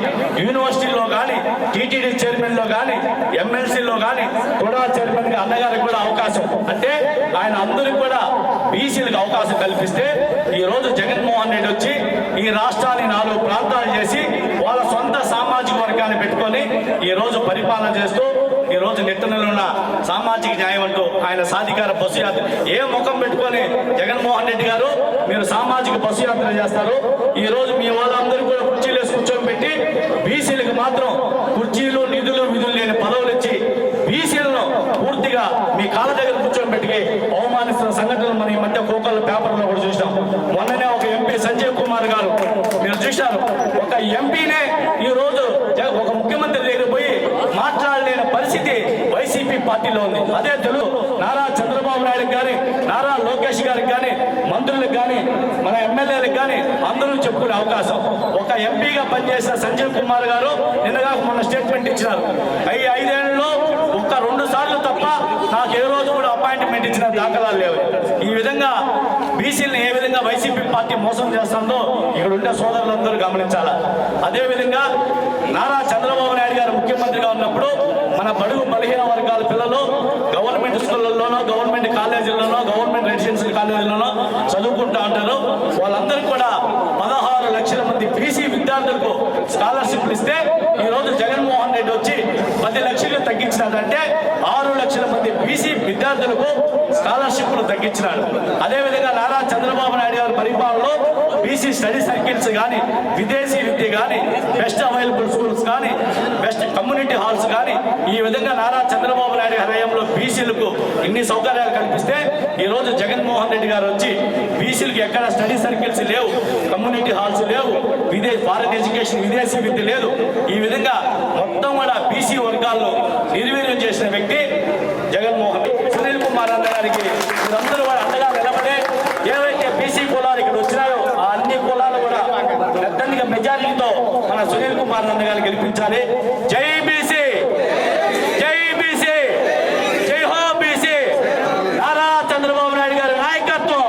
యూనివర్సిటీలో కానీ, టీటీడీ చైర్మన్లో కానీ, ఎమ్మెల్సీలో కానీ కూడా చైర్మన్గా అన్నగారికి కూడా అవకాశం, అంటే ఆయన అందరికీ కూడా బీసీలకు అవకాశం కల్పిస్తే ఈ రోజు జగన్మోహన్ రెడ్డి వచ్చి ఈ రాష్ట్రాన్ని 4 ప్రాంతాలు చేసి వాళ్ళ సొంత సామాజిక వర్గాన్ని పెట్టుకొని ఈ రోజు పరిపాలన చేస్తూ ఈ రోజు నిట్టనలో ఉన్న సామాజిక న్యాయం అంటూ ఆయన సాధికార బస్సు యాత్ర ఏ ముఖం పెట్టుకొని జగన్మోహన్ రెడ్డి గారు మీరు సామాజిక బస్సు యాత్ర చేస్తారు? ఈ రోజు మీ వాళ్ళందరూ కూడా కుర్చీలు వేసి కూర్చోబెట్టి బీసీలకు మాత్రం కుర్చీలు, నిధులు, విధులు లేని పదవులు ఇచ్చి బీసీలను పూర్తిగా మీ కాళ్ళ దగ్గర కూర్చోబెట్టి అవమానిస్తున్న సంఘటనలు మనం ఈ మధ్య కోకల్ పేపర్లో కూడా చూసాం. మొన్ననే ఒక ఎంపీ సంజయ్ కుమార్ గారు మీరు చూశారు, ఒక ఎంపీనే ఈ రోజు ఒక ముఖ్యమంత్రి దగ్గర పోయి మాట్లాడలేని పరిస్థితి వైసీపీ పార్టీలో ఉంది. అదే తెలుగు నారా చంద్రబాబు నాయుడు కానీ, నారా లోకేష్ గారికి కానీ, మంత్రులకు కానీ, మన ఎమ్మెల్యేలకు కానీ అందరూ చెప్పుకునే అవకాశం. ఒక ఎంపీగా పనిచేసిన సంజయ్ కుమార్ గారు నిన్నగా మొన్న స్టేట్మెంట్ ఇచ్చినారు, 5 ఏళ్లలో 1-2 సార్లు తప్ప నాకు ఏ రోజు కూడా అపాయింట్మెంట్ ఇచ్చిన దాఖలాలు లేవు. ఈ విధంగా బీసీలను ఏ విధంగా వైసీపీ పార్టీ మోసం చేస్తుందో ఇక్కడ ఉండే సోదరులందరూ గమనించాలా. అదేవిధంగా నారా చంద్రబాబు నాయుడు గారు ముఖ్యమంత్రిగా ఉన్నప్పుడు మన బడుగు బలహీన వర్గాల పిల్లలు గవర్నమెంట్ స్కూళ్ళలోనో, గవర్నమెంట్ కాలేజీల్లోనో, గవర్నమెంట్ రెసిడెన్షియల్ కాలేజీల్లోనో చదువుకుంటూ ఉంటారు. వాళ్ళందరికీ కూడా 16 లక్షల మంది బీసీ విద్యార్థులకు స్కాలర్షిప్లు ఇస్తే ఈరోజు జగన్మోహన్ రెడ్డి వచ్చి 10 లక్షలు తగ్గించినాడంటే 6 లక్షల మంది బీసీ విద్యార్థులకు స్కాలర్షిప్లు తగ్గించినాడు. అదేవిధంగా నారా చంద్రబాబు నాయుడు గారి పరిపాలనలో బీసీ స్టడీ సర్కిల్స్ కానీ, విదేశీ విద్య కానీ, బెస్ట్ అవైలబుల్ స్కూల్స్ కానీ, బెస్ట్ కమ్యూనిటీ హాల్స్ కానీ, ఈ విధంగా నారా చంద్రబాబు నాయుడు హయాంలో బీసీలకు ఇన్ని సౌకర్యాలు కల్పిస్తే ఈరోజు జగన్మోహన్ రెడ్డి గారు వచ్చి బీసీలకు ఎక్కడ స్టడీ సర్కిల్స్ లేవు, కమ్యూనిటీ హాల్స్ లేవు, ఫారెన్ ఎడ్యుకేషన్ విదేశీ విద్య లేదు. ఈ విధంగా మొత్తం కూడా బీసీ వర్గాలను నిర్వీర్యం చేసిన వ్యక్తి జగన్మోహన్. సునీల్ కుమార్ అన్న గారికి మీరందరూ కూడా అండగా నిలబడే ఏవైతే బీసీ కులాలు ఇక్కడ వచ్చినాయో ఆ అన్ని కులాలు కూడా పెద్దగా మెజారిటీతో మన సునీల్ కుమార్ అన్న గారిని గెలిపించాలి. జై బీసీ, జై బీసీ, జై హో బీసీ. నారా చంద్రబాబు నాయుడు గారి నాయకత్వం,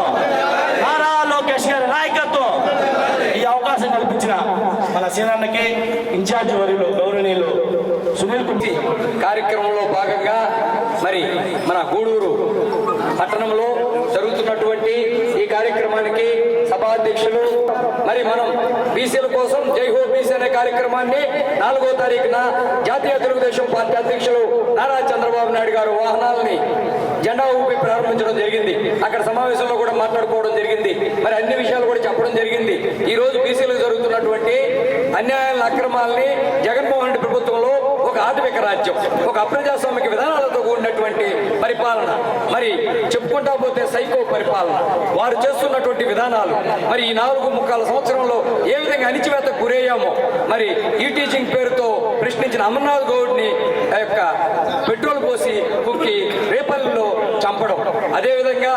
నారా లోకేష్ గారి నాయకత్వం. ఈ అవకాశం కల్పించిన మన సీనన్నకి ఇన్ఛార్జ్ వర్యులు గౌరవనీయులు సునీల్ కుమార్ కార్యక్రమంలో భాగంగా మరి మన గూడూరు పట్టణంలో జరుగుతున్నటువంటి ఈ కార్యక్రమానికి సభాధ్యక్షులు మరి మనం బీసీల కోసం జై హో బీసీ అనే కార్యక్రమాన్ని 4వ తారీఖున జాతీయ తెలుగుదేశం పార్టీ అధ్యక్షులు నారా చంద్రబాబు నాయుడు గారు వాహనాలని జెండా ఊపి ప్రారంభించడం జరిగింది. అక్కడ సమావేశంలో కూడా మాట్లాడుకోవడం జరిగింది. మరి అన్ని విషయాలు కూడా చెప్పడం జరిగింది. ఈ రోజు బీసీలకు జరుగుతున్నటువంటి అన్యాయాల అక్రమాలని జగన్మోహన్ రెడ్డి ప్రభుత్వంలో ఒక ఆధునిక రాజ్యం, ఒక అప్రజాస్వామిక విధానాలతో కూడినటువంటి పరిపాలన, మరి చెప్పుకుంటా పోతే సైకో పరిపాలన, వారు చేస్తున్నటువంటి విధానాలు, మరి ఈ 4.25 సంవత్సరంలో ఏ విధంగా అణిచివేతకు గురయ్యామో, మరి ఈ టీచింగ్ పేరుతో ప్రశ్నించిన అమర్నాథ్ గౌడ్ని ఆ యొక్క పెట్రోల్ పోసి కుక్కి రేపల్లిలో చంపడం, అదేవిధంగా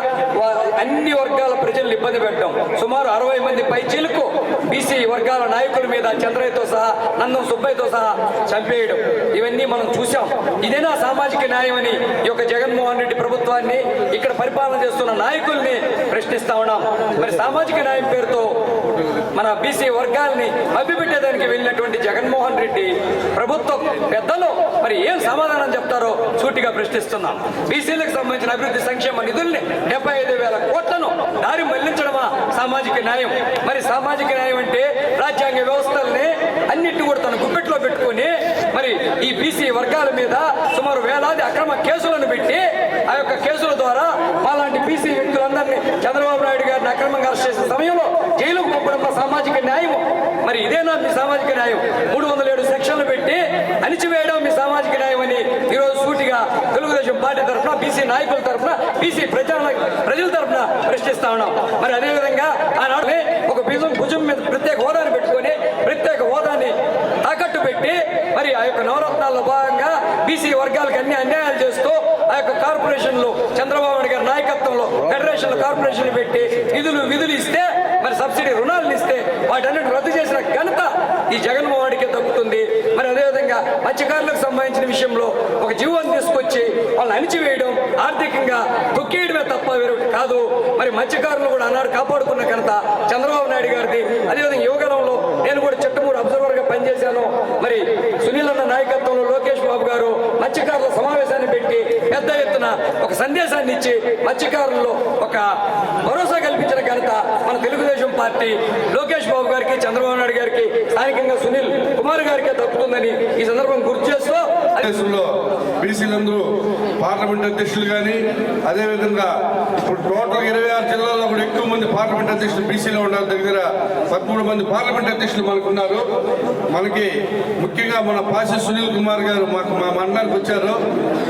అన్ని వర్గాల ప్రజలను ఇబ్బంది పెట్టడం, సుమారు 60 మంది పై చిలుకు బీసీ వర్గాల నాయకుల మీద చంద్రయ్యతో సహా, నందం సుబ్బయ్యతో సహా చంపేయడం, ఇవన్నీ మనం చూసాం. ఇదేనా సామాజిక న్యాయం అని ఈ యొక్క జగన్మోహన్ రెడ్డి ప్రభుత్వాన్ని, ఇక్కడ పరిపాలన చేస్తున్న నాయకుల్ని ప్రశ్నిస్తా ఉన్నాం. మరి సామాజిక న్యాయం పేరుతో మన బీసీ వర్గాల్ని మభ్యపెట్టేదానికి వెళ్ళినటువంటి జగన్మోహన్ రెడ్డి ప్రభుత్వం పెద్దలు మరి ఏం సమాధానం చెప్తారో సూటిగా ప్రశ్నిస్తున్నాం. బీసీలకు సంబంధించిన అభివృద్ధి సంక్షేమ నిధుల్ని 75,000 కోట్లను దారి మళ్లించడమా సామాజిక న్యాయం? మరి సామాజిక న్యాయం అంటే రాజ్యాంగ వ్యవస్థల్ని అన్నిటిని కూడా తన గుప్పెట్లో పెట్టుకొని మరి ఈ బీసీ వర్గాల మీద సుమారు వేలాది అక్రమ కేసులను పెట్టి ఆ యొక్క కేసుల ద్వారా అలాంటి బీసీ వ్యక్తులందరినీ చంద్రబాబు నాయుడు గారిని అక్రమంగా అరెస్ట్ చేసిన సమయంలో జైలుకు పంపడం సామాజిక న్యాయం. మరి ఇదేనా మీ సామాజిక న్యాయం? 307 సెక్షన్లు పెట్టి అణిచివేయడం మీ సామాజిక న్యాయం అని ఈరోజు సూటిగా తెలుగుదేశం పార్టీ తరఫున, బీసీ నాయకుల తరఫున, బీసీ ప్రజల తరఫున ప్రశ్నిస్తా ఉన్నాం. మరి అదేవిధంగా ఆనాడు ఒక భుజం మీద ప్రత్యేక హోదాని పెట్టుకొని ప్రత్యేక హోదాని తాకట్టు పెట్టి మరి ఆ యొక్క నవరత్నాల్లో భాగంగా బీసీ వర్గాలకు అన్ని అన్యాయాలు చేస్తూ ఆ యొక్క కార్పొరేషన్లు చంద్రబాబు నాయుడు గారి నాయకత్వంలో ఫెడరేషన్లు కార్పొరేషన్లు పెట్టి విధులు ఇస్తే, మరి సబ్సిడీ రుణాలను ఇస్తే వాటన్నిటి రద్దు చేసిన ఘనత ఈ జగన్మోహన్ రెడ్డికి దక్కుతుంది. మరి అదేవిధంగా మత్స్యకారులకు సంబంధించిన విషయంలో ఒక జీవోని తీసుకొచ్చి వాళ్ళని అణిచివేయడం, ఆర్థికంగా తొక్కేయడమే తప్ప వేరు కాదు. మరి మత్స్యకారులు కూడా అన్నాడు కాపాడుకున్న ఘనత చంద్రబాబు నాయుడు గారిది. అదేవిధంగా యువగలంలో నేను కూడా చెట్టుమూరు అబ్జర్వర్గా పనిచేశాను. మరి సునీల్ అన్న నాయకత్వంలో లోకేష్ బాబు గారు మత్స్యకారుల సమావేశాన్ని పెట్టి పెద్ద ఎత్తున ఒక సందేశాన్ని ఇచ్చి మత్స్యకారుల్లో ఒక భరోసా కల్పించిన ఘనత మన తెలుగుదేశం పార్టీ లోకేష్ బాబు గారికి, చంద్రబాబు నాయుడు గారికి, స్థానికంగా సునీల్ కుమార్ గారికి దక్కుతుందని ఈ సందర్భం గుర్తు చేస్తూ బీసీలందరూ పార్లమెంట్ అధ్యక్షులు కానీ, అదేవిధంగా ఇప్పుడు టోటల్ 26 జిల్లాల్లో కూడా ఎక్కువ మంది పార్లమెంట్ అధ్యక్షులు బీసీలో ఉన్నారు. దగ్గర 13 మంది పార్లమెంట్ అధ్యక్షులు మనకున్నారు. మనకి ముఖ్యంగా మన పాసి సునీల్ కుమార్ గారు మా మండలానికి వచ్చారు.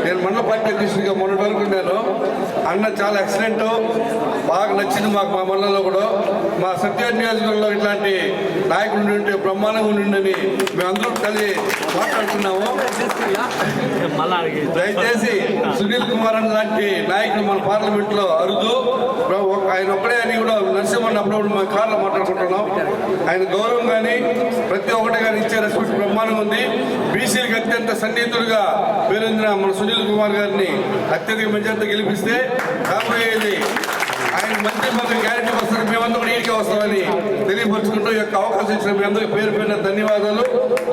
నేను మండల పార్టీ అధ్యక్షుడిగా మొన్నటి వరకు ఉన్నాను. అన్న చాలా ఎక్సలెంట్, బాగా నచ్చింది మాకు. మా మండలంలో కూడా మా సత్య నియోజకవర్గంలో ఇట్లాంటి నాయకులు ఉంటే బ్రహ్మాండంగా ఉండిందని మేమందరూ కలిసి మాట్లాడుతున్నాము. దయచేసి సునీల్ కుమార్ అన్న లాంటి నాయకులు మన పార్లమెంట్ లో అరుదు. ఆయన ఒక్కడే అని కూడా నరసింహన్ అప్పుడప్పుడు మా కార్లో మాట్లాడుకుంటున్నాం. ఆయన గౌరవం కానీ ప్రతి ఒక్కటి కానీ ఇచ్చే రెస్పెక్ట్ బ్రహ్మాండంగా ఉంది. బీసీలకు అత్యంత సన్నిహితుడుగా పేరొందిన మన సునీల్ కుమార్ గారిని అత్యధిక మెజార్టీతో గెలిపిస్తే రాబోయేది ఆయన మంత్రి పదవి గ్యారెంటీ వస్తుంది. మేమంతా కూడా ఈడికే వస్తామని తెలియపరుచుకుంటూ ఈ యొక్క అవకాశం ఇచ్చిన మీ అందరికీ పేరు పేరున ధన్యవాదాలు.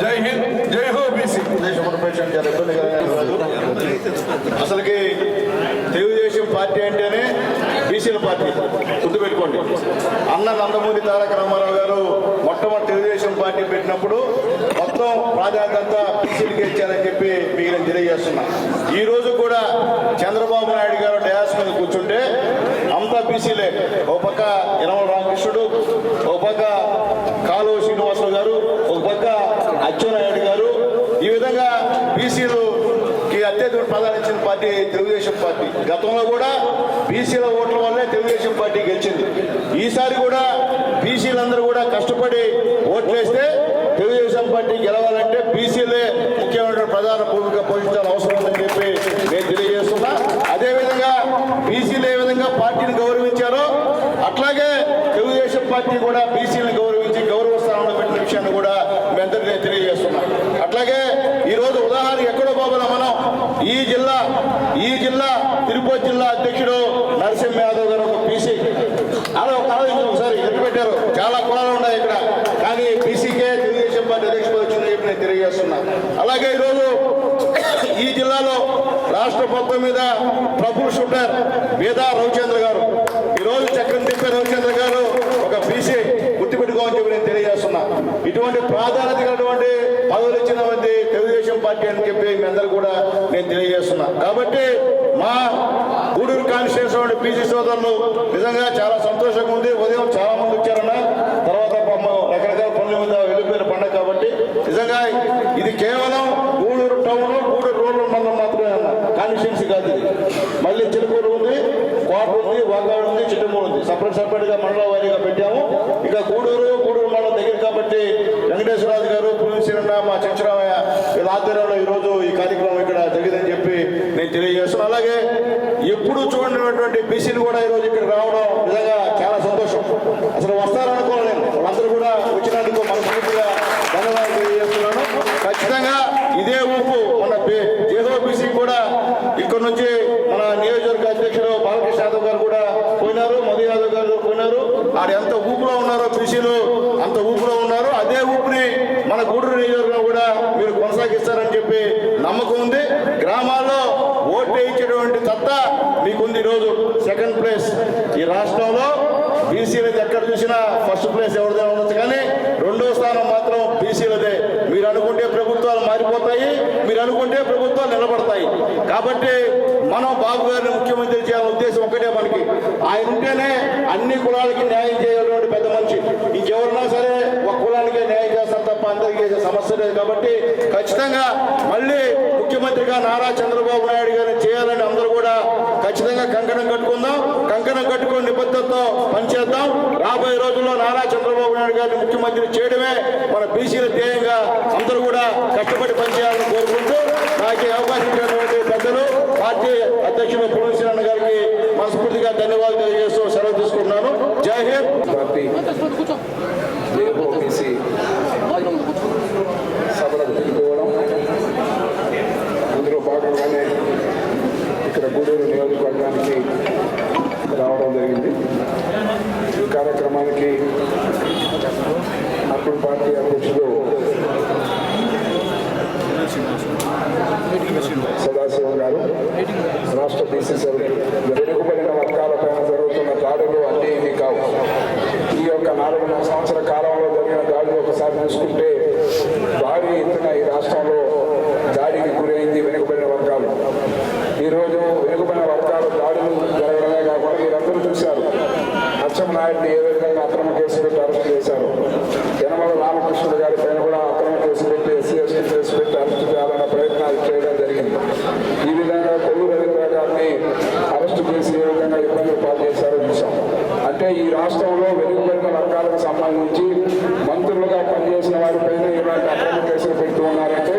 జై హింద్, జై హో బీసీ. అసలుకి తెలుగుదేశం పార్టీ అంటేనే బీసీల పార్టీ, గుర్తుపెట్టుకోండి. అన్న నందమూరి తారక రామారావు గారు మొట్టమొదటి తెలుగుదేశం పార్టీ పెట్టినప్పుడు మొత్తం ప్రాధాన్యత అంతా బీసీలకి ఇచ్చారని చెప్పి మీకు నేను తెలియజేస్తున్నా. ఈ రోజు కూడా చంద్రబాబు నాయుడు గారు డయాస్ మీద కూర్చుంటే అంతా బీసీలే. ఒక పక్క యనమల రామకృష్ణుడు, ఒక పక్క కాలువ శ్రీనివాసరావు గారు, ఒక పక్క అచ్చెన్నాయుడు గారు, ఈ విధంగా బీసీలుకి అత్యధిక ప్రాధాన్యత ఇచ్చిన పార్టీ తెలుగుదేశం పార్టీ. గతంలో కూడా బీసీల ఓట్ల వల్లే తెలుగుదేశం పార్టీ గెలిచింది. ఈసారి కూడా బీసీలందరూ కూడా కష్టపడి ఓట్లేస్తే తెలుగుదేశం పార్టీ గెలవాలంటే బీసీలే ముఖ్యమైన ప్రధాన భూమిక పోషించాల్సిన అవసరం ఉందని చెప్పి నేను తెలియజేస్తున్నా. అదేవిధంగా బీసీలు ఏ విధంగా పార్టీని గౌరవించారో అట్లాగే తెలుగుదేశం పార్టీ కూడా బీసీలను గౌరవించి గౌరవ స్థానంలో పెట్టిన విషయాన్ని కూడా మీ అందరికీ నేను తెలియజేస్తున్నా. అట్లాగే ఈరోజు ఉదాహరణ ఎక్కడో బాబులా మనం ఈ జిల్లా తిరుపతి జిల్లా అధ్యక్షుడు నరసింహ యాదవ్ గారు ఒక బీసీ. అలా ఒకసారి ఎట్టు పెట్టారు, చాలా కులాలు ఉన్నాయి ఇక్కడ, కానీ బీసీకే తెలుగుదేశం పార్టీ అధ్యక్షుడు వచ్చిందని చెప్పి నేను తెలియజేస్తున్నా. అలాగే ఈరోజు ఈ జిల్లాలో రాష్ట్ర మొత్తం మీద ట్రబుల్ షూటర్ వేదా రవిచంద్ర గారు, ఈరోజు చక్రం తిప్పే రవిచంద్ర గారు ఒక బీసీ, గుర్తుపెట్టుకోమని చెప్పి నేను తెలియజేస్తున్నా. ఇటువంటి ప్రాధాన్యత కలిగినటువంటి పదవులు ఇచ్చిన తెలుగుదేశం పార్టీ అని చెప్పి మీ అందరూ కూడా నేను తెలియజేస్తున్నా. కాబట్టి మా గూడూరు కాన్స్టిట్యూన్సీ బీసీ సోదరులు నిజంగా చాలా సంతోషంగా ఉంది. ఉదయం చాలా మంది వచ్చారన్న, తర్వాత రకరకాల పనుల మీద వెళ్ళిపోయిన పండుగ. కాబట్టి నిజంగా ఇది కేవలం గూడూరు టౌన్, గూడూరు రూరల్ మండలం మాత్రమే అన్న, కాన్స్టిట్యూన్సీ కాదు ఇది. మళ్ళీ చిలుకూరు ఉంది, కోట ఉంది, వాగాడు ఉంది, చిట్టమూరు ఉంది. సపరేట్గా మండల వారీగా పెట్టాము. ఇక గూడూరు మండలం దగ్గర కాబట్టి వెంకటేశ్వరరాజు గారు, పులిశీరన్న, మా చంచరామయ్య వీళ్ళ ఆధ్వర్యంలో ఈరోజు ఈ కార్యక్రమం ఇక్కడ జరిగిందని చెప్పి నేను తెలియజేస్తున్నాను. అలాగే ఎప్పుడు చూడనటువంటి బీసీలు కూడా ఈరోజు ఇక్కడ రావడం నిజంగా చాలా సంతోషం. అసలు వస్తారనుకోలేదు, వాళ్ళందరూ కూడా వచ్చినందుకు మనస్ఫూర్తిగా ధన్యవాదాలు తెలియజేస్తున్నాను. ఖచ్చితంగా ఇదే ఊపు మన జేహోబీసీ కూడా ఇక్కడ నుంచి మన నియోజకవర్గ అధ్యక్షుడు బాలకృష్ణ యాదవ్ గారు కూడా పోయినారు, మధు యాదవ్ గారు పోయినారు. ఆడ ఎంత ఊపులో ఉన్నారో బీసీలు అంత ఊపులో ఉన్నారు. అదే ఊపిని మన గూడూరు నియోజకవర్గం కూడా మీరు కొనసాగిస్తారని చెప్పి నమ్మకం ఉంది. గ్రామాల్లో ఓటు వేయించేటువంటి సత్తా మీకుంది. ఈరోజు సెకండ్ ప్లేస్ ఈ రాష్ట్రంలో బీసీలది ఎక్కడ చూసినా ఫస్ట్ ప్లేస్ ఎవరిదే ఉండొచ్చు, కానీ రెండో స్థానం మాత్రం బీసీలదే. మీరు అనుకుంటే ప్రభుత్వాలు మారిపోతాయి, మీరు అనుకుంటే ప్రభుత్వాలు నిలబడతాయి. కాబట్టి మనం బాబు గారిని ముఖ్యమంత్రి చేయాలనే ఉద్దేశం ఒకటే మనకి. ఆయన ఉంటేనే అన్ని కులాలకి న్యాయం చేయగలిగినటువంటి పెద్ద మనిషి. ఇంకెవరన్నా సరే ఒక కులానికే న్యాయం చేస్తారు తప్ప అందరికీ చేసే సమస్య లేదు. కాబట్టి ఖచ్చితంగా మళ్ళీ ముఖ్యమంత్రిగా నారా చంద్రబాబు నాయుడు గారిని చేయాలని అందరూ కూడా ఖచ్చితంగా కంకణం కట్టుకుందాం. కంకణం కట్టుకుని నిబద్ధతతో పనిచేద్దాం. రాబోయే రోజుల్లో నారా చంద్రబాబు నాయుడు గారిని ముఖ్యమంత్రి చేయడమే మన బీసీల ధ్యేయంగా అందరూ కూడా కష్టపడి పనిచేయాలని కోరుకుంటూ నాకు అవకాశం ఇచ్చినటువంటి పెద్దలు పార్టీ అధ్యక్షులు పులిశీరన్న గారికి మనస్ఫూర్తిగా ధన్యవాదాలు తెలియజేస్తూ సెలవు తీసుకుంటున్నాను. జై హింద్. సభలకు పిలుపుకోవడం, అందులో భాగంగానే ఇక్కడ గూడూరు నియోజకవర్గానికి రావడం జరిగింది. ఈ కార్యక్రమానికి అప్పుడు పార్టీ అధ్యక్షులు సదాశివం గారు, రాష్ట్ర బీసీసీఎల్ వెనుకబడిన వర్గాలపైన జరుగుతున్న దాడులు అన్నీ ఇవి కావు. ఈ యొక్క 4 సంవత్సరాల కాలంలో జరిగిన దాడులు ఒకసారి చూసుకుంటే భారీ ఎత్తున ఈ రాష్ట్రంలో దాడికి గురైంది వెనుకబడిన వర్గాలు. ఈరోజు వెనుకబడిన వర్గాలు దాడులు జరగడమే కాకుండా మీరందరూ చూశారు, అచ్చెన్నాయుడిని ఏ విధంగా అక్రమ కేసు పెట్టి అరెస్ట్ చేశారు. యనమల రామకృష్ణుడు గారి పైన కూడా అక్రమ కేసు పెట్టి ఎస్సీ ఎస్టీ కేసు పెట్టి అరెస్ట్ చేయాలన్న ప్రయత్నాలు చేయడం జరిగింది. ఈ విధంగా కొల్లు రవీంద్ర గారిని అరెస్టు చేసి ఏ విధంగా ఇబ్బందులు పాలు చేశారో చూసాం. అంటే ఈ రాష్ట్రంలో వెనుకబడిన వర్గాలకు సంబంధించి మంత్రులుగా పనిచేసిన వారిపైన ఇలాంటి అక్రమ కేసులు పెడుతూ ఉన్నారంటే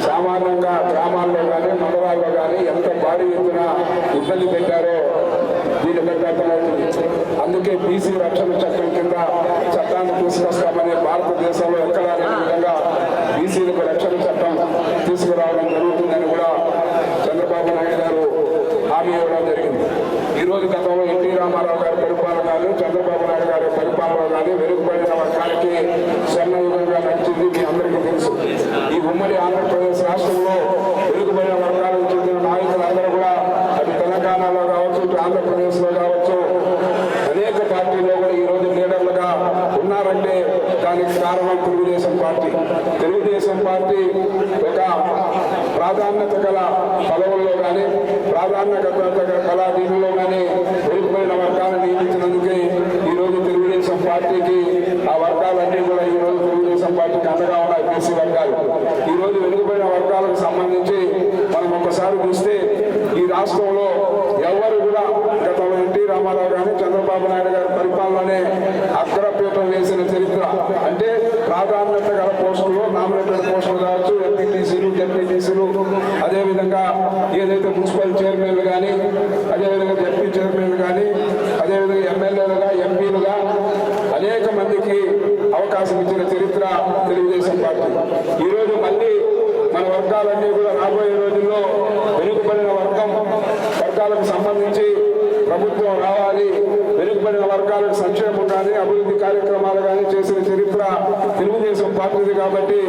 సామాన్యంగా గ్రామాల్లో కానీ మండలాల్లో కానీ ఎంత భారీ ఎత్తున ఇబ్బంది పెట్టారో దీని బట్టి అర్థమవుతుంది. అందుకే బీసీ రక్షణ చట్టం కింద చట్టాన్ని తీసుకొస్తామని భారతదేశంలో ఎక్కడా లేని విధంగా బీసీలకు రక్షణ చట్టం తీసుకురావడం జరుగుతుందని కూడా చంద్రబాబు నాయుడు గారు హామీ ఇవ్వడం జరిగింది. ఈరోజు గతంలో ఎన్టీ రామారావు గారి పరిపాలన కానీ చంద్రబాబు నాయుడు గారి పరిపాలన కానీ వెనుకబడిన వర్గానికి స్వర్ణయుగంగా నడిచింది మీ అందరికీ తెలుసు. ఈ ఉమ్మడి ఆంధ్రప్రదేశ్ రాష్ట్రంలో వెనుకబడిన వర్గాలకు చెందిన నాయకులందరూ కూడా అటు తెలంగాణలో కావచ్చు, ఇటు ఆంధ్రప్రదేశ్లో కావచ్చు, అనేక పార్టీల్లో కూడా ఈరోజు లీడర్లుగా కూడా ఉన్నారంటే దానికి కారణం తెలుగుదేశం పార్టీ. తెలుగుదేశం పార్టీ ఒక ప్రాధాన్యత గల పదవుల్లో కానీ ప్రాధాన్యత గల దీనిలో కానీ వెనుకబడిన వర్గాలను నియమించినందుకే ఈరోజు తెలుగుదేశం పార్టీకి ఆ వర్గాలన్నీ కూడా ఈరోజు తెలుగుదేశం పార్టీకి అండగా ఉన్నాయి. బీసీ వర్గాలు ఈరోజు వెనుకబడిన వర్గాలకు సంబంధించి మనం ఒకసారి చూస్తే ఈ రాష్ట్రంలో ఎవరు కూడా గతంలో ఎన్టీ రామారావు కానీ చంద్రబాబు నాయుడు గారి పరిపాలననే అగ్రపీఠం వేసిన చరిత్ర. అంటే ప్రాధాన్యత గల పోస్టులు, నామినేటెడ్ పోస్టులు కావచ్చు, ఎంపీటీసీలు, జెడ్పీటీసీలు, అదేవిధంగా ఏదైతే మున్సిపల్ చైర్మన్లు కానీ, అదేవిధంగా జెడ్పీ చైర్మన్లు కానీ, అదేవిధంగా ఎమ్మెల్యేలుగా, ఎంపీలుగా అనేక మందికి అవకాశం ఇచ్చిన చరిత్ర తెలుగుదేశం పార్టీ. ఈరోజు మళ్ళీ మన వర్గాలన్నీ కూడా రాబోయే రోజుల్లో వెనుకబడిన వర్గాలకు సంబంధించి ప్రభుత్వం రావాలి, వెనుకబడిన వర్గాలకు సంక్షేమం కానీ అభివృద్ధి కార్యక్రమాలు కానీ చేసిన చరిత్ర తెలుగుదేశం పార్టీది. కాబట్టి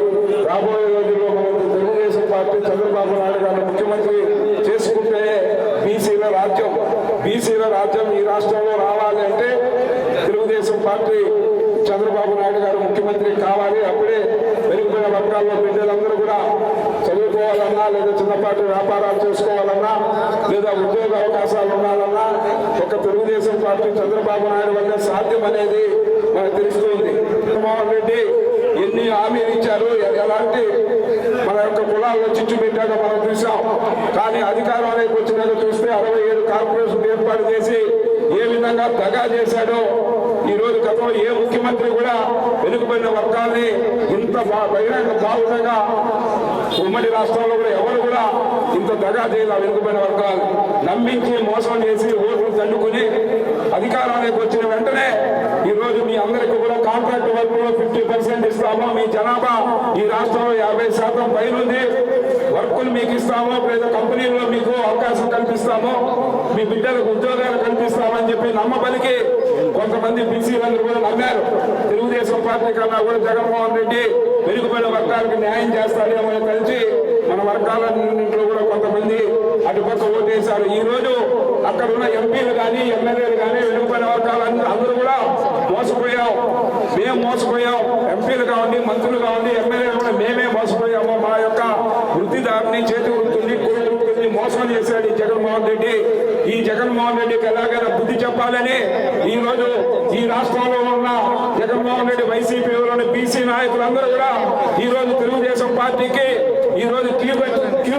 రాబోయే రోజుల్లో మనకు తెలుగుదేశం పార్టీ చంద్రబాబు నాయుడు గారిని ముఖ్యమంత్రి చేసుకుంటే బీసీల రాజ్యం ఈ రాష్ట్రంలో రావాలి అంటే తెలుగుదేశం పార్టీ చంద్రబాబు నాయుడు గారు ముఖ్యమంత్రి కావాలి. అప్పుడే వెనుకబడిన వర్గాల్లో బిడ్డలందరూ కూడా చదువుకోవాలన్నా, లేదా చిన్నపాటి వ్యాపారాలు చేసుకోవాలన్నా, లేదా ఉద్యోగ అవకాశాలు ఉండాలన్నా ఒక తెలుగుదేశం పార్టీ చంద్రబాబు నాయుడు వల్ల సాధ్యం అనేది మనకు తెలుస్తుంది. జగన్మోహన్ రెడ్డి ఎన్ని హామీలు ఇచ్చారు, ఎలాంటి మన యొక్క కులాల్లో చిచ్చు పెట్టాక మనం చూసాం. కానీ అధికారంలోకి వచ్చినాక చూస్తే 67 కార్పొరేషన్ ఏర్పాటు చేసి ఏ విధంగా దగా చేశాడో ఈరోజు గతంలో ఏ ముఖ్యమంత్రి కూడా వెనుకబడిన వర్గాల్ని ఇంత బహిరంగ బాగుండగా ఉమ్మడి రాష్ట్రంలో కూడా ఎవరు కూడా ఇంత దగా చేయాలి. వెనుకబడిన వర్గాలు నమ్మించి మోసం చేసి ఓట్లు దండుకుని అధికారానికి వచ్చిన వెంటనే ఈరోజు మీ అందరికీ కూడా కాంట్రాక్ట్ వర్క్లో 50% ఇస్తాము, మీ జనాభా ఈ రాష్ట్రంలో 50% పైనుంది, వర్కులు మీకు ఇస్తాము, లేదా కంపెనీల్లో మీకు అవకాశం కల్పిస్తాము, మీ బిడ్డలకు ఉద్యోగాలు కల్పిస్తామని చెప్పి నమ్మబలికి కొంతమంది బీసీలందరూ కూడా నమ్మారు. తెలుగుదేశం పార్టీ కన్నా కూడా జగన్మోహన్ రెడ్డి వెనుకబడిన వర్గాలకు న్యాయం చేస్తాడేమో కలిసి మన వర్గాలన్నింటిలో కూడా కొంతమంది అటుపక్క ఓటేశారు. ఈ రోజు అక్కడ ఉన్న ఎంపీలు కానీ ఎమ్మెల్యేలు కానీ వెనుకబడిన వర్గాలు అందరూ కూడా మేము మోసపోయాం. ఎంపీలు కావండి, మంత్రులు కావండి, ఎమ్మెల్యేలు కూడా మేమే మోసపోయాము. మా యొక్క వృత్తిదారుని, చేతి వృత్తిని, కుటుంబ వృత్తిని మోసం చేశాడు ఈ జగన్మోహన్ రెడ్డి. ఈ జగన్మోహన్ రెడ్డికి ఎలాగైనా బుద్ధి చెప్పాలని ఈ రోజు ఈ రాష్ట్రంలో ఉన్న జగన్మోహన్ రెడ్డి వైసీపీలోని బీసీ నాయకులందరూ కూడా ఈ రోజు తెలుగుదేశం పార్టీకి ఈ రోజు క్యూ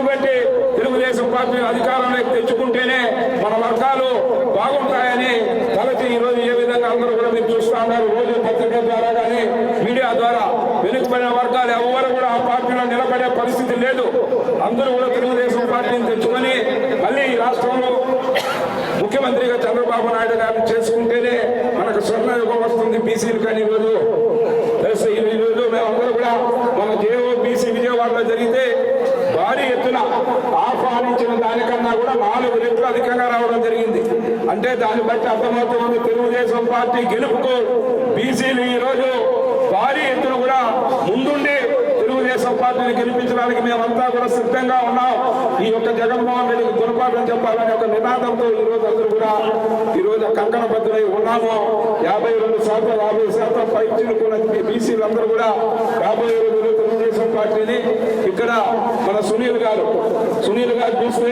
పెట్టి తెలుగుదేశం పార్టీ అధికారంలోకి తెచ్చుకుంటేనే మన వర్గాలు బాగుంటాయని తలచి ఈ రోజు ఏ విధంగా అందరూ కూడా మీరు చూస్తా ఉన్నారు. రోజు పత్రిక ద్వారా కానీ మీడియా ద్వారా వెనుకబడిన వర్గాలు ఎవరు కూడా ఆ పార్టీలో నిలబడే పరిస్థితి లేదు. అందరూ కూడా తెలుగుదేశం పార్టీని తెచ్చుకొని మళ్ళీ ఈ రాష్ట్రంలో ముఖ్యమంత్రిగా చంద్రబాబు నాయుడు గారిని చేసుకుంటేనే మనకు స్వర్ణయుగం వస్తుంది బీసీలు. కానీ ఈరోజు ఈరోజు మేమందరూ కూడా మన బీసీ విజయవాడలో జరిగితే భారీ ఎత్తున ఆహ్వానించిన దానికన్నా కూడా 4 రెట్లు అధికంగా రావడం జరిగింది. అంటే దాన్ని బట్టి అర్థమవుతుంది తెలుగుదేశం పార్టీ గెలుపుకు బీసీలు ఈరోజు భారీ ఎత్తున కూడా ముందుండి తెలుగుదేశం పార్టీని గెలిపించడానికి మేమంతా కూడా సిద్ధంగా ఉన్నాం. ఈ యొక్క జగన్మోహన్ రెడ్డికి గుణపాఠం చెప్పాలనే ఒక నినాదంతో ఈరోజు అందరూ కూడా ఈరోజు కంకణబద్ధులై ఉన్నాము. 52% 50% పైచిలుకున్న బీసీలందరూ కూడా రాబోయే రోజుల్లో తెలుగుదేశం పార్టీని ఇక్కడ మన సునీల్ గారు చూస్తే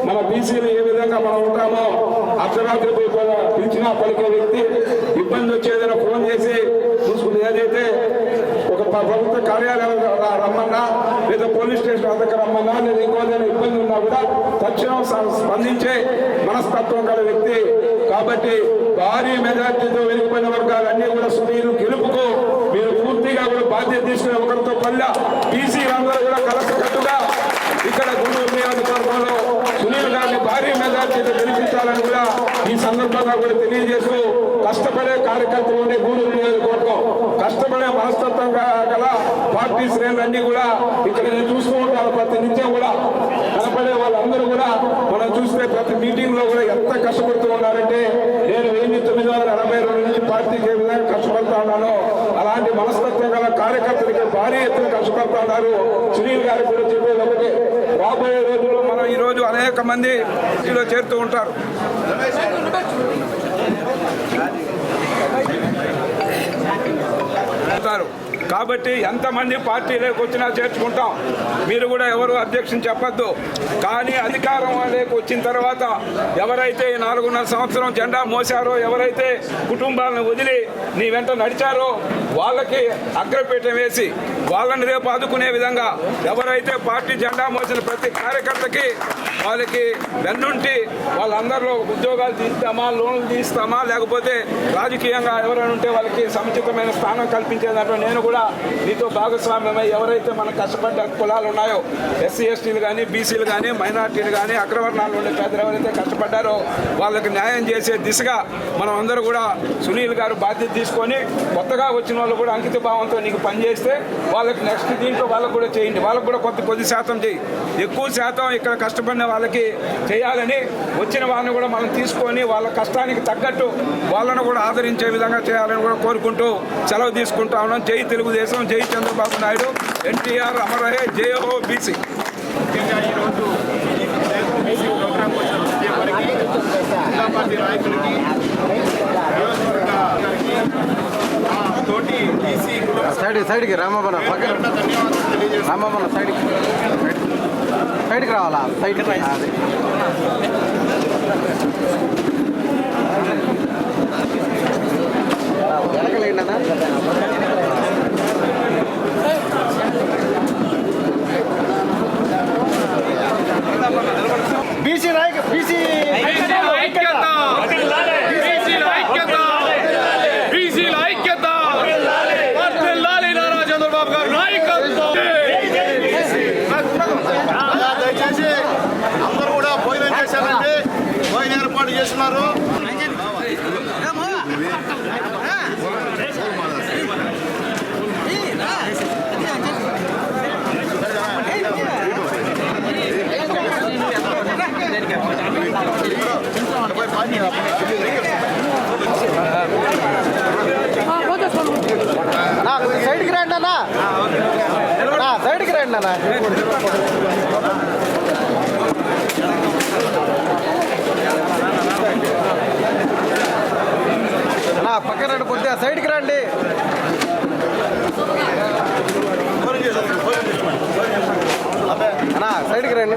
మన బీసీలు ఏ విధంగా మనం ఉంటామో అర్ధరాత్రి పిలిచినా పలికే వ్యక్తి, ఇబ్బంది వచ్చేదైనా ఫోన్ చేసి చూసుకుని ఏదైతే ఒక ప్రభుత్వ కార్యాలయం రమ్మన్నా, లేదా పోలీస్ స్టేషన్ దగ్గర రమ్మన్నా, లేదా ఇంకోదైనా ఇబ్బంది ఉన్నా కూడా తక్షణం స్పందించే మనస్తత్వం గల వ్యక్తి. కాబట్టి భారీ మెజార్టీతో వెనుకబడిన వర్గాలన్నీ కూడా సునీలు గెలుపుకు మీరు పూర్తిగా కూడా బాధ్యత తీసుకునే ఒకరితో పల్లె బీసీలందరూ కూడా కలసకట్టుగా ఇక్కడ గుంటూరు నియోజకవర్గంలో సునీల్ గారిని భారీ మెజార్టీతో గెలిపించాలని కూడా ఈ సందర్భంగా కూడా తెలియజేస్తూ కష్టపడే కార్యకర్తలు ఉండే గూడూరు నియోజకవర్గం, కష్టపడే మనస్తత్వం గల పార్టీ శ్రేణులన్నీ కూడా ఇక్కడ నేను చూస్తూ ఉంటాను. ప్రతి నిత్యం కూడా కనపడే వాళ్ళందరూ కూడా మనం చూస్తే ప్రతి మీటింగ్ లో కూడా ఎంత కష్టపడుతూ ఉన్నారంటే నేను 1982 నుంచి పార్టీకి ఏ విధంగా కష్టపడుతూ ఉన్నానో అలాంటి మనస్తత్వం గల కార్యకర్తలకి భారీ ఎత్తున కష్టపడుతూ ఉన్నారు. సునీల్ గారికి కూడా చెప్పేది ఒకటి, రాబోయే రోజుల్లో మనం ఈ రోజు అనేక మంది చేరుతూ ఉంటారు. కాబట్టి ఎంతమంది పార్టీలోకి వచ్చినా చేర్చుకుంటాం. మీరు కూడా ఎవరు అధ్యక్షుని చెప్పొద్దు. కానీ అధికారంలోకి వచ్చిన తర్వాత ఎవరైతే 4.5 సంవత్సరం జెండా మోసారో, ఎవరైతే కుటుంబాలను వదిలి నీ వెంట నడిచారో వాళ్ళకి అగ్రపీఠం వేసి వాళ్ళని రేపు ఆదుకునే విధంగా ఎవరైతే పార్టీ జెండా మోసిన ప్రతి కార్యకర్తకి వాళ్ళకి వెన్నుంటి వాళ్ళందరిలో ఉద్యోగాలు తీస్తామా, లోన్లు తీస్తామా, లేకపోతే రాజకీయంగా ఎవరైనా ఉంటే వాళ్ళకి సముచితమైన స్థానం కల్పించేదాంట్లో నేను కూడా నీతో భాగస్వామ్యమై ఎవరైతే మన కష్టపడ్డ కులాలు ఉన్నాయో ఎస్సీ ఎస్టీలు కానీ, బీసీలు కానీ, మైనార్టీలు కానీ, అగ్రవర్ణాలు ఉండే పేదలు ఎవరైతే కష్టపడ్డారో వాళ్ళకి న్యాయం చేసే దిశగా మనం అందరూ కూడా సునీల్ గారు బాధ్యత తీసుకొని కొత్తగా వచ్చిన వాళ్ళు కూడా అంకిత భావంతో నీకు పనిచేస్తే వాళ్ళకి నెక్స్ట్ దీంట్లో వాళ్ళకు కూడా చేయండి. వాళ్ళకు కూడా కొద్ది శాతం చేయి, ఎక్కువ శాతం ఇక్కడ కష్టపడిన వాళ్ళకి చేయాలని వచ్చిన వాళ్ళని కూడా మనం తీసుకొని వాళ్ళ కష్టానికి తగ్గట్టు వాళ్ళను కూడా ఆదరించే విధంగా చేయాలని కూడా కోరుకుంటూ సెలవు తీసుకుంటా ఉన్నాం. జై తెలుగుదేశం, జై చంద్రబాబు నాయుడు, ఎన్టీఆర్ అమరహే, జై హో బీసీ. ముఖ్యంగా ఈరోజు బీసీ ప్రోగ్రాంకి వచ్చిన ప్రతి ఒక్కరికి, జిల్లా పార్టీ నాయకులకి, నియోజకవర్గ తోటి బీసీ సైడ్కి రామబన రామబన సైడ్కి రావాలా? సైడ్కి అది వెనకలేండి అన్న. బీసీ నాయక బీసీ దయచేసి అందరూ కూడా భోజనం చేశారంటే భోజనం ఏర్పాటు చేస్తున్నారు. సైడ్కి రండి అన్న, సైడ్కి రండి అన్న. పక్కన రండి, కొద్దిగా సైడ్కి రండి. అన్నా సైడ్కి రండి.